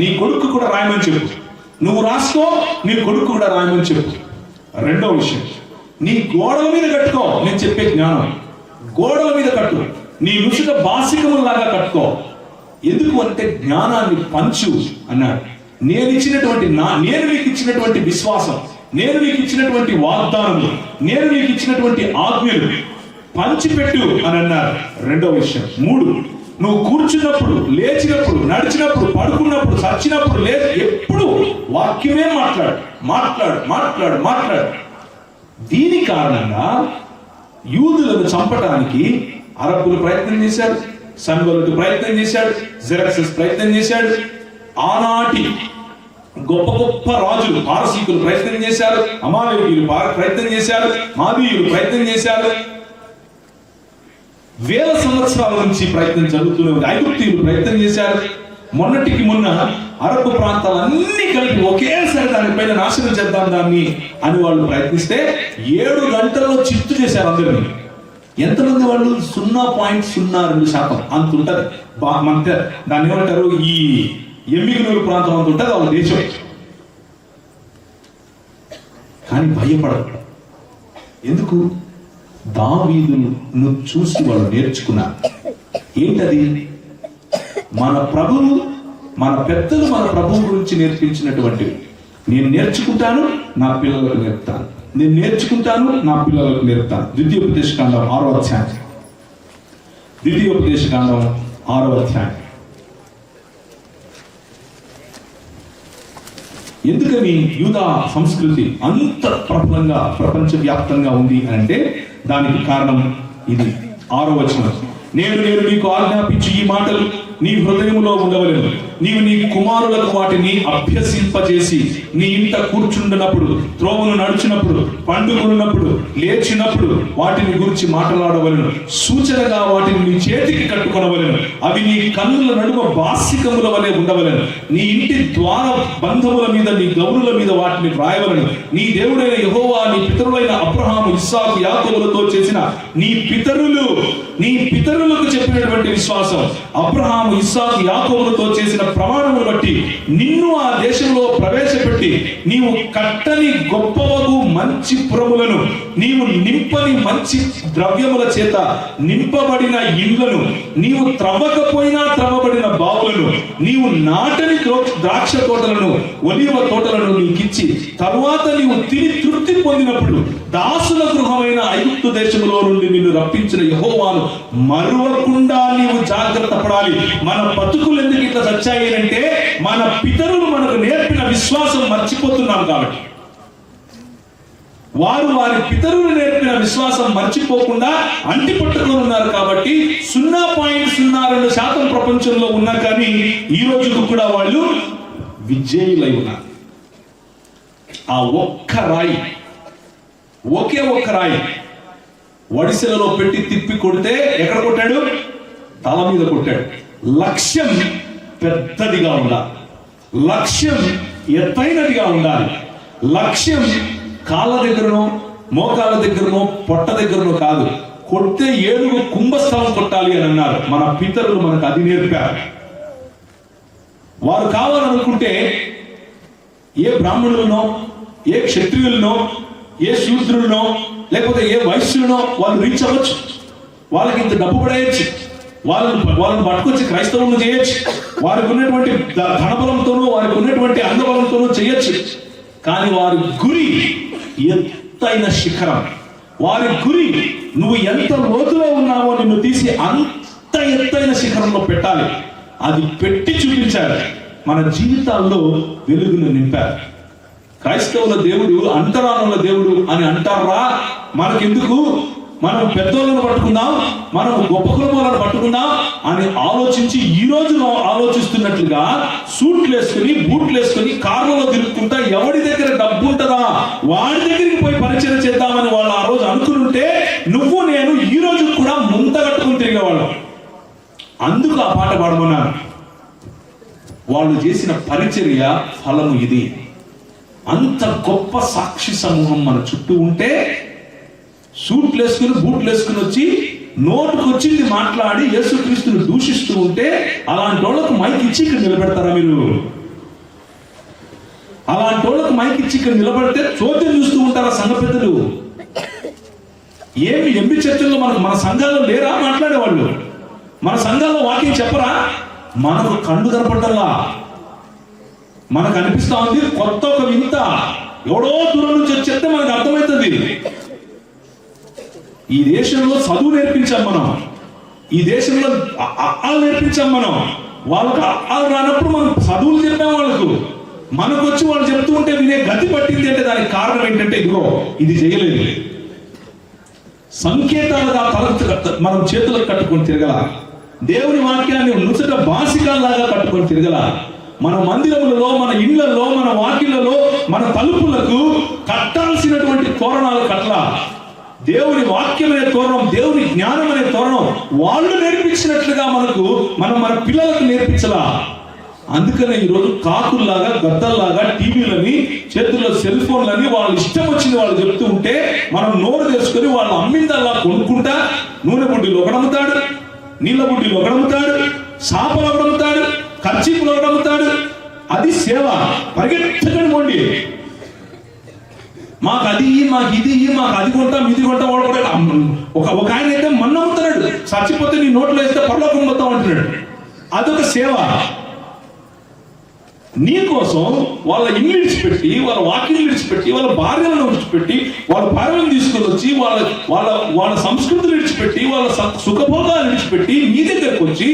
నీ కొడుకు కూడా రాయమని చెప్పు, నువ్వు రాసుకో, నీ కొడుకు కూడా రాయమని చెప్పు. రెండో విషయం, నీ గోడల మీద కట్టుకో. నేను చెప్పే జ్ఞానం గోడల మీద కట్టు, నీ నుసుట బాసికములాగా కట్టుకో. ఎందుకు అంటే జ్ఞానాన్ని పంచు అన్నాడు. నేను నీకు ఇచ్చినటువంటి విశ్వాసం, నేను నీకు ఇచ్చినటువంటి వాగ్దానము, నేను నీకు ఇచ్చినటువంటి ఆజ్ఞలు పంచిపెట్టు అని అన్నారు. రెండో విషయం. 3, నువ్వు కూర్చున్నప్పుడు, లేచినప్పుడు, నడిచినప్పుడు, పడుకున్నప్పుడు, చచ్చినప్పుడు, ఎప్పుడు వాక్యమే మాట్లాడు. దీని కారణంగా యూదులను చంపడానికి అరబ్బులు ప్రయత్నం చేశారు, సన్బలుడు ప్రయత్నం చేశాడు, జెరక్సస్ ప్రయత్నం చేశాడు. ఆనాటి గొప్ప గొప్ప రాజులు పారసీకులు ప్రయత్నం చేశారు, అమాలేకీయులు ప్రయత్నం చేశారు, మాదీయులు ప్రయత్నం చేశారు. వేల సంవత్సరాల నుంచి ప్రయత్నం జరుగుతూనే ఉంది. ఐగుప్తీయులు ప్రయత్నం చేశారు. మొన్నటికి మొన్న అరబ్ ప్రాంతాలన్నీ కలిపి ఒకేసారి దానిపైన నాశనం చేద్దాం దాన్ని అని వాళ్ళు ప్రయత్నిస్తే 7 గంటల్లో చిత్తు చేశారు అందరినీ. ఎంతమంది వాళ్ళు? 0.02% అంత ఉంటది. దాన్ని ఏమంటారు, ఈ ఎమ్మిగనూరు ప్రాంతం అంత ఉంటుంది వాళ్ళ దేశం. కానీ భయపడరు. ఎందుకు? దావీదును చూసి వాళ్ళు నేర్చుకున్నారు. ఏంటది? మన ప్రభువు, మన పెద్దలు మన ప్రభువు గురించి నేర్పించినటువంటివి. నేను నేర్చుకుంటాను, నా పిల్లలకు నేర్పుతాను, నేను నేర్చుకుంటాను, నా పిల్లలకు నేర్పుతాను. ద్వితీయోపదేశకాండం 6వ అధ్యాయం. ఎందుకని యూదా సంస్కృతి అంత ప్రబలంగా ప్రపంచవ్యాప్తంగా ఉంది అంటే దానికి కారణం ఇది. 6వ వచనం, నేను నీకు ఆజ్ఞాపించి ఈ మాటలు నీ హృదయములో ఉండవలెను. నీవు నీ కుమారులకు వాటిని అభ్యసింపజేసి నీ ఇంట కూర్చుండినప్పుడు, త్రోవను నడిచినప్పుడు, పండుకున్నప్పుడు, లేచినప్పుడు వాటిని గురించి మాట్లాడవలెను. సూచనగా వాటిని నీ చేతికి కట్టుకొనవలెను. అవి నీ కన్నుల నడుమ బాసికముల వలె ఉండవలెను. నీ ఇంటి ద్వార బంధముల మీద, నీ గౌరుల మీద వాటిని వ్రాయవలెను. నీ దేవుడైన యెహోవా నీ పితరులైన అబ్రహాము, ఇస్సాకు, యాకోబులతో చేసిన నీ పితరులకు చెప్పినటువంటి విశ్వాసం, అబ్రహాము, ఇస్సాకు, యాకోబులతో చేసిన ప్రమాణములు బట్టి నిన్ను ఆ దేశంలో ప్రవేశపెట్టి నీవు కట్టని గొప్పవగు మంచి పురములను, నీవు నింపని మంచి ద్రవ్యముల చేత నింపబడిన ఇండ్లను, నీవు త్రవ్వకపోయినా త్రవ్వబడిన బావులను, నీవు నాటని ద్రాక్ష తోటలను, ఒలీవ తోటలను నీకిచ్చి తరువాత నీవు తిని తృప్తి పొందినప్పుడు దాసుల గృహమైన ఐగుప్తు దేశంలో నుండి నిన్ను రప్పించిన యెహోవాను మరువకుండా నీవు జాగ్రత్త పడాలి. మన బతుకులు ఎందుకు ఇట్లా చచ్చాయి అంటే మన పితరులు మనకు నేర్పిన విశ్వాసం మర్చిపోతున్నాం కాబట్టి. వారి పితరులు నేర్పిన విశ్వాసం మర్చిపోకుండా అంటిపట్టుకొని ఉన్నారు కాబట్టి 0.02% ప్రపంచంలో ఉన్నా కానీ ఈ రోజుకు కూడా వాళ్ళు విజయులై ఉన్నారు. ఆ ఒకే ఒక్క రాయి వడిసెలలో పెట్టి తిప్పి కొడితే ఎక్కడ కొట్టాడు? తల మీద కొట్టాడు. లక్ష్యం పెద్దదిగా ఉండాలి, లక్ష్యం ఎత్తైనదిగా ఉండాలి. లక్ష్యం కాళ్ళ దగ్గరనో, మోకాళ్ళ దగ్గరనో, పొట్ట దగ్గరనో కాదు. కొడితే 7 కుంభస్థలం కొట్టాలి అని అన్నారు. మన పితరులు మనకు అది నేర్పారు. వారు కావాలనుకుంటే ఏ బ్రాహ్మణులనో, ఏ క్షత్రియులనో, ఏ శూద్రులనో, లేకపోతే ఏ వైశ్యులనో వాళ్ళు రీచ్ అవ్వచ్చు. వాళ్ళకి ఇంత డబ్బు పడేయచ్చు. వాళ్ళని పట్టుకొచ్చి క్రైస్తవులను చేయొచ్చు. వారికి ఉన్నటువంటి ధనబలంతోనూ, వారికి ఉన్నటువంటి అంగబలంతోనూ చేయొచ్చు. కానీ వారి గురి ఎత్తైన శిఖరం. వారి గురి నువ్వు ఎంత లోతులో ఉన్నావో నిన్ను తీసి అంత ఎత్తైన శిఖరంలో పెట్టాలి. అది పెట్టి చూపించారు. మన జీవితాల్లో వెలుగును నింపారు. క్రైస్తవుల దేవుడు అంతరానుల దేవుడు అని అంటారా? మనకెందుకు? మనం పెద్దోళ్ళను పట్టుకుందాం, మనం గొప్ప కులపోలను పట్టుకుందాం అని ఆలోచించి ఈ రోజు ఆలోచిస్తున్నట్లుగా సూట్లు వేసుకుని, బూట్లు వేసుకుని, కార్లలో తిరుగుకుంటా ఎవడి దగ్గర డబ్బు ఉంటుందా వాడి దగ్గరికి పోయి పరిచయం చేద్దామని వాళ్ళు ఆ రోజు అనుకుంటే నువ్వు నేను ఈ రోజు కూడా ముంత కట్టుకుని తిరిగేవాళ్ళం. అందుకు ఆ పాట పాడమన్నాను. వాళ్ళు చేసిన పరిచర్య ఫలము ఇది. అంత గొప్ప సాక్షి సమూహం మన చుట్టూ ఉంటే సూట్లు వేసుకుని, బూట్లు వేసుకుని వచ్చి నోటుకు వచ్చింది మాట్లాడి యేసుక్రీస్తుని దూషిస్తూ ఉంటే అలాంటి వాళ్ళకు మైక్ ఇచ్చి ఇక్కడ నిలబెడతారా మీరు? అలాంటి వాళ్ళకు మైక్ ఇచ్చి ఇక్కడ నిలబడితే చోద్యం చూస్తూ ఉంటారా సంఘ పెద్దలు? ఏమి ఎంపీ చర్చల్లో మన సంఘాల్లో లేరా మాట్లాడేవాళ్ళు? మన సంఘాల్లో వాక్యం చెప్పరా? మనకు కళ్ళు కనపడ్డల్లా, మనకు అనిపిస్తా ఉంది కొత్త ఒక వింత. ఎవడో దూరం నుంచి చెప్తే మనకు అర్థమవుతుంది. ఈ దేశంలో చదువు నేర్పించాం మనం, ఈ దేశంలో అఆలు నేర్పించాం మనం. వాళ్ళకు అఆలు రానప్పుడు మనం చదువులు చెప్పాం వాళ్ళకు. మనకు వచ్చి వాళ్ళు చెప్తూ ఉంటే వినే గతి పట్టింది అంటే దానికి కారణం ఏంటంటే ఇదిగో ఇది చేయలేదు. సంకేతాలుగా మనం చేతులకు కట్టుకొని తిరగల, దేవుని వాక్యాన్ని నుసట బాసికాల్లాగా కట్టుకొని తిరగల. మన మందిరములలో, మన ఇళ్లలో, మన వాకిళ్లలో, మన తలుపులకు కట్టాల్సినటువంటి తోరణాలు కట్ల. దేవుని వాక్యం అనే తోరణం, దేవుని జ్ఞానం అనే తోరణం వాళ్ళు నేర్పించినట్లుగా మన పిల్లలకు నేర్పించలా. అందుకనే ఈరోజు కాకుల్లాగా, గద్దల్లాగా టీవీలని, చేతుల్లో సెల్ ఫోన్లని వాళ్ళు ఇష్టం వచ్చింది వాళ్ళు చెప్తూ ఉంటే మనం నోరు తెచ్చుకొని వాళ్ళు అమ్మిందల్లా కొనుక్కుంటా నూనె బుడ్డీలు ఒకడమ్ముతాడు, నీళ్ళ బుడ్డీలు ఒకడమ్ముతాడు, సాపలు ఒకడమ్ముతాడు, ఖర్చీపులు ఒకడమ్ముతాడు. అది సేవ. పరిగెత్తకండి పోండి, మాకు అది, మాకు ఇది, మాకు అది కొంటాం, ఇది కొంటాం. వాడు కూడా ఒక ఆయన అయితే మన్ను అమ్ముతున్నాడు, చచ్చిపోతే నీ నోట్లో వేస్తే పరలోకం మొత్తం అంటున్నాడు. అదొక సేవ. నీ కోసం వాళ్ళ ఇల్లు విడిచిపెట్టి, వాళ్ళ వాకిలు విడిచిపెట్టి, వాళ్ళ భార్యలను విడిచిపెట్టి, వాళ్ళ భార్యలను తీసుకొని వచ్చి వాళ్ళ సంస్కృతులు విడిచిపెట్టి, వాళ్ళ సుఖభోగాలు విడిచిపెట్టి నీ దగ్గరకు వచ్చి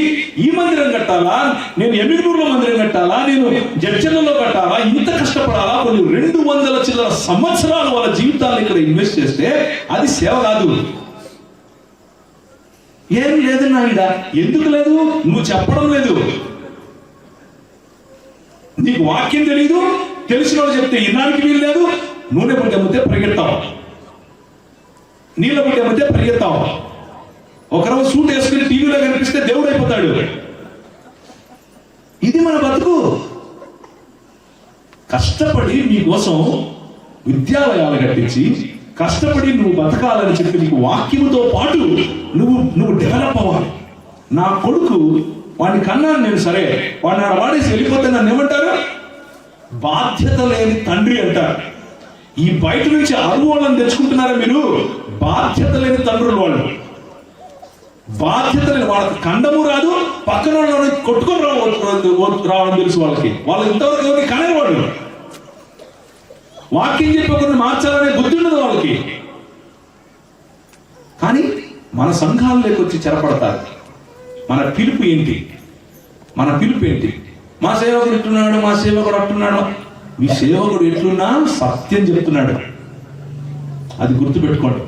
ఈ మందిరం కట్టాలా, నేను ఎమిగనూరులో మందిరం కట్టాలా, నేను జడ్చర్లలో కట్టాలా, ఇంత కష్టపడాలా, కొన్ని 200 చిల్లర సంవత్సరాలు వాళ్ళ జీవితాలను ఇక్కడ ఇన్వెస్ట్ చేస్తే అది సేవ కాదు. ఏం లేదు నాయన. ఎందుకు లేదు? నువ్వు చెప్పడం లేదు. నీకు వాక్యం తెలియదు, తెలిసిన వాళ్ళు చెప్తే ఇన్నానికి వీలు లేదు. నూనె పుట్టి అమ్మితే పరిగెత్తావు, నీళ్ళ పుట్టి అమ్మితే పరిగెత్తావు. ఒకరోజు సూట్ వేసుకుని టీవీలో కనిపిస్తే దేవుడు అయిపోతాడు. ఇది మన బతుకు. కష్టపడి మీకోసం విద్యాలయాలు కట్టించి, కష్టపడి నువ్వు బతకాలని చెప్పి నీకు వాక్యముతో పాటు నువ్వు డెవలప్ అవ్వాలి. నా కొడుకు వాడిని కన్నాను నేను, సరే వాడిని ఆడ వాడేసి వెళ్ళిపోతే నన్ను ఏమంటారు? బాధ్యత లేని తండ్రి అంటారు. ఈ బయట నుంచి అరువు వాళ్ళని తెచ్చుకుంటున్నారా మీరు? బాధ్యత లేని తండ్రులు వాళ్ళు. బాధ్యత లేని వాళ్ళకి కండము రాదు, పక్కన వాళ్ళని కొట్టుకొని రావడం తెలుసు వాళ్ళకి. వాళ్ళు ఇంతవరకు ఎవరికి కనే వాళ్ళు. వాక్యం చెప్పి ఒకరిని మార్చాలనే బుద్ధి ఉండదు వాళ్ళకి. కానీ మన సంఘాల్లోకి వచ్చి చెరపడతారు. మన పిలుపు ఏంటి? మన పిలుపు ఏంటి? మా సేవకుడు ఎట్లున్నాడు, మా సేవకుడు అట్టున్నాడు. మీ సేవకుడు ఎట్లున్నా సత్యం చెప్తున్నాడు, అది గుర్తుపెట్టుకోండి.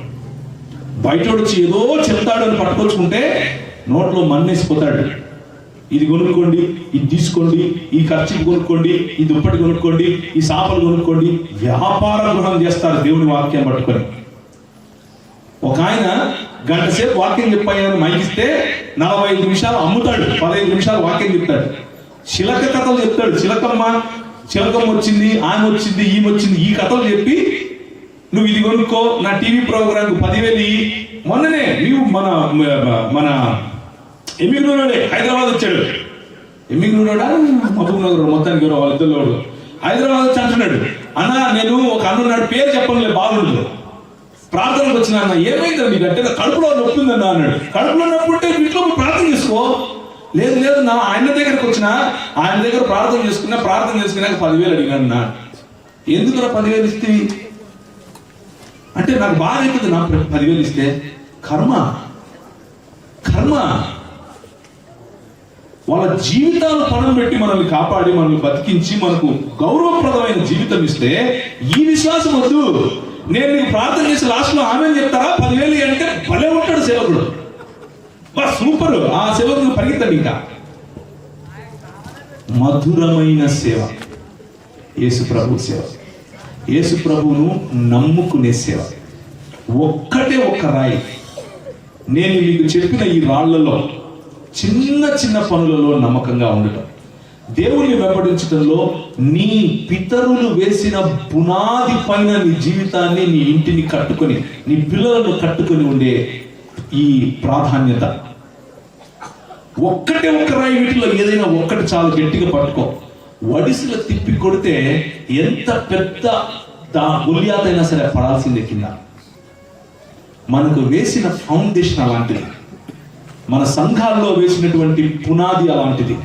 బయట వచ్చి ఏదో చెప్తాడు అని పట్టుకొచ్చుకుంటే నోట్లో మన్నేసిపోతాడు. ఇది కొనుక్కోండి, ఇది తీసుకోండి, ఈ ఖర్చుకి కొనుక్కోండి, ఈ దుప్పటి కొనుక్కోండి, ఈ సాపలు కొనుక్కోండి. వ్యాపార గృహం చేస్తారు దేవుని వాక్యం పట్టుకొని. ఒక ఆయన గంట సేపు వాక్యం చెప్పాయని మైకిస్తే 45 నిమిషాలు అమ్ముతాడు, 15 నిమిషాలు వాక్యం చెప్తాడు. చిలక కథలు చెప్తాడు. చిలకమ్మ వచ్చింది, ఆమె వచ్చింది, ఈమె వచ్చింది, ఈ కథలు చెప్పి నువ్వు ఇది కొనుక్కో, నా టీవీ ప్రోగ్రామ్ 10,000. మొన్ననే నీవు మన ఎమ్మిగ్నూరుడే హైదరాబాద్ వచ్చాడు. ఎమ్మిగ్నూరుడా మహబూబ్ నగర్, మొత్తానికి వాళ్ళిద్దరు హైదరాబాద్ వచ్చి అంటున్నాడు, అన్న నేను ఒక అన్నున్నాడు, పేరు చెప్పనులే, బాగుండదు, ప్రార్థనకు వచ్చిన. అన్న ఏమైందా నీకు అంటే, కడుపులో నొప్పి ఉందన్నా అన్నాడు. కడుపులో నొప్పి ఉంటే ఇంట్లో ప్రార్థన చేసుకో. లేదు నా ఆయన దగ్గరకు వచ్చిన, ఆయన దగ్గర ప్రార్థన చేసుకున్నాక 10,000 అడిగాను. నా ఎందుకు 10,000 ఇస్తే అంటే నాకు బాగా అవుతుంది. నా 10,000 ఇస్తే కర్మ. వాళ్ళ జీవితాలు పణం పెట్టి మనల్ని కాపాడి, మనల్ని బతికించి, మనకు గౌరవప్రదమైన జీవితం ఇస్తే ఈ విశ్వాసం వద్దు. నేను నీకు ప్రార్థన చేసి లాస్ట్ లో ఆమె చెప్తారా 10,000 అంటే భలే ఉంటాడు సేవకుడు. బా సూపర్. ఆ సేవకుడు పరిగెత్తండి. ఇంకా మధురమైన సేవ యేసు ప్రభు సేవ, యేసు ప్రభువును నమ్ముకునే సేవ. ఒక్క రాయి. నేను మీకు చెప్పిన ఈ రాళ్లలో చిన్న పనులలో నమ్మకంగా ఉండటం, దేవుణ్ణి వెంబడించడంలో నీ పితరులు వేసిన పునాది పైన నీ జీవితాన్ని, నీ ఇంటిని కట్టుకొని, నీ పిల్లలను కట్టుకొని ఉండే ఈ ప్రాధాన్యత. ఒక్క రాయి. వీటిలో ఏదైనా ఒక్కటి చాలు, గట్టిగా పట్టుకో. వడిసిలో తిప్పి కొడితే ఎంత పెద్ద గొల్లియాతైనా సరే పడాల్సిందే కింద. మనకు వేసిన ఫౌండేషన్ అలాంటిది. మన సంఘాల్లో వేసినటువంటి పునాది అలాంటిది.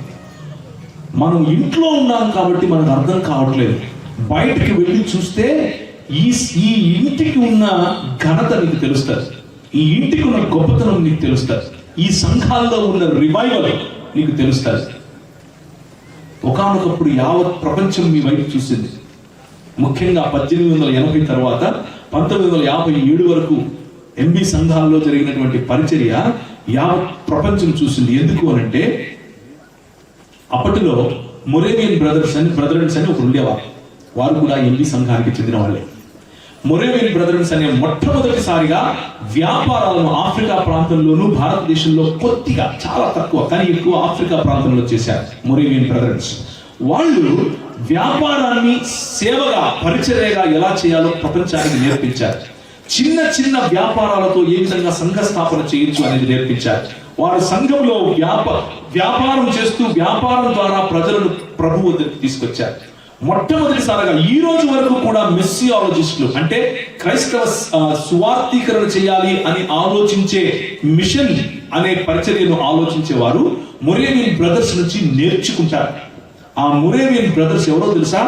మనం ఇంట్లో ఉన్నాం కాబట్టి మనకు అర్థం కావట్లేదు. బయటికి వెళ్ళి చూస్తే ఈ ఇంటికి ఉన్న ఘనత నీకు తెలుస్తుంది, ఈ ఇంటికి ఉన్న గొప్పతనం నీకు తెలుస్తుంది, ఈ సంఘాల్లో ఉన్న రివైవల్ నీకు తెలుస్తుంది. ఒకానొకప్పుడు యావత్ ప్రపంచం మీ వైపు చూసింది. ముఖ్యంగా 1880 తర్వాత 1957 వరకు ఎంబీ సంఘాల్లో జరిగినటువంటి పరిచర్య యావత్ ప్రపంచం చూసింది. ఎందుకు అనంటే, అప్పటిలో మొరేవియన్ బ్రదర్స్ అని ఒకరు ఉండేవారు. వారు కూడా ఎంబీ సంఘానికి చెందిన వాళ్ళే. మొరేవియన్ బ్రదర్స్ అనే మొట్టమొదటిసారిగా వ్యాపారాలను ఆఫ్రికా ప్రాంతంలోనూ భారతదేశంలో కొద్దిగా, చాలా తక్కువ కానీ ఎక్కువ ఆఫ్రికా ప్రాంతంలో చేశారు మొరేవియన్ బ్రదర్స్. వాళ్ళు వ్యాపారాన్ని సేవగా, పరిచర్యగా ఎలా చేయాలో ప్రపంచానికి నేర్పించారు. చిన్న వ్యాపారాలతో ఏ విధంగా సంఘ స్థాపన చేయొచ్చు అనేది నేర్పించారు. వారు సంఘంలో వ్యాపారం చేస్తూ వ్యాపారం ద్వారా ప్రజలను ప్రభు వద్దకు తీసుకొచ్చారు. మొట్టమొదటిసారిగా ఈ రోజు వరకు కూడా మెస్సియాలజిస్టులు, అంటే క్రైస్తవ సువార్థీకరణ చేయాలి అని ఆలోచించే, మిషన్ అనే పరిచర్యను ఆలోచించేవారు మొరేవియన్ బ్రదర్స్ నుంచి నేర్చుకుంటారు. ఆ మొరేవియన్ బ్రదర్స్ ఎవరో తెలుసా?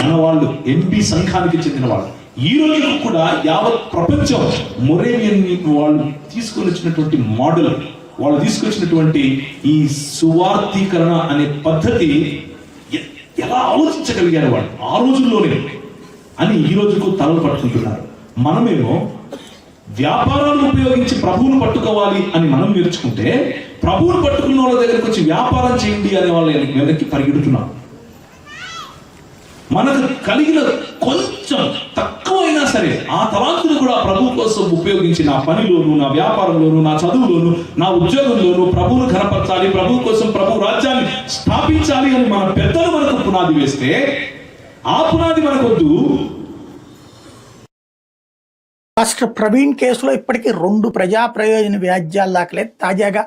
మన వాళ్ళు, ఎంబీ సంఘానికి చెందిన వాళ్ళు. ఈ రోజు కూడా యావత్ ప్రపంచం మొరేవియన్ వాళ్ళు తీసుకొని వచ్చినటువంటి మోడల్, వాళ్ళు తీసుకొచ్చినటువంటి ఈ సువార్థీకరణ అనే పద్ధతి ఎలా ఆలోచించగలిగారు వాళ్ళు ఆ రోజుల్లోనే అని ఈ రోజుకు తలలు పట్టుకుంటున్నారు. మనమేమో వ్యాపారాన్ని ఉపయోగించి ప్రభువును పట్టుకోవాలి అని మనం నేర్చుకుంటే, ప్రభువును పట్టుకున్న వాళ్ళ దగ్గరికి వచ్చి వ్యాపారం చేయండి అనే వాళ్ళ వెనక్కి పరిగెడుతున్నాం. మనకు కలిగిన కొంచెం తక్కువైనా సరే ఆ తలాంతులు కూడా ప్రభు కోసం ఉపయోగించి నా పనిలోను, నా వ్యాపారంలోను, నా చదువులోను, నా ఉద్యోగంలోను ప్రభువును ఘనపరచాలి, ప్రభు కోసం ప్రభు రాజ్యాన్ని స్థాపించాలి అని మన పెద్దలు మనకు పునాది వేస్తే, ఆ పునాది మనకొద్దు. పాస్టర్ ప్రవీణ్ కేసులో ఇప్పటికీ 2 ప్రజా ప్రయోజన వ్యాజ్యాలు దాఖలే. తాజాగా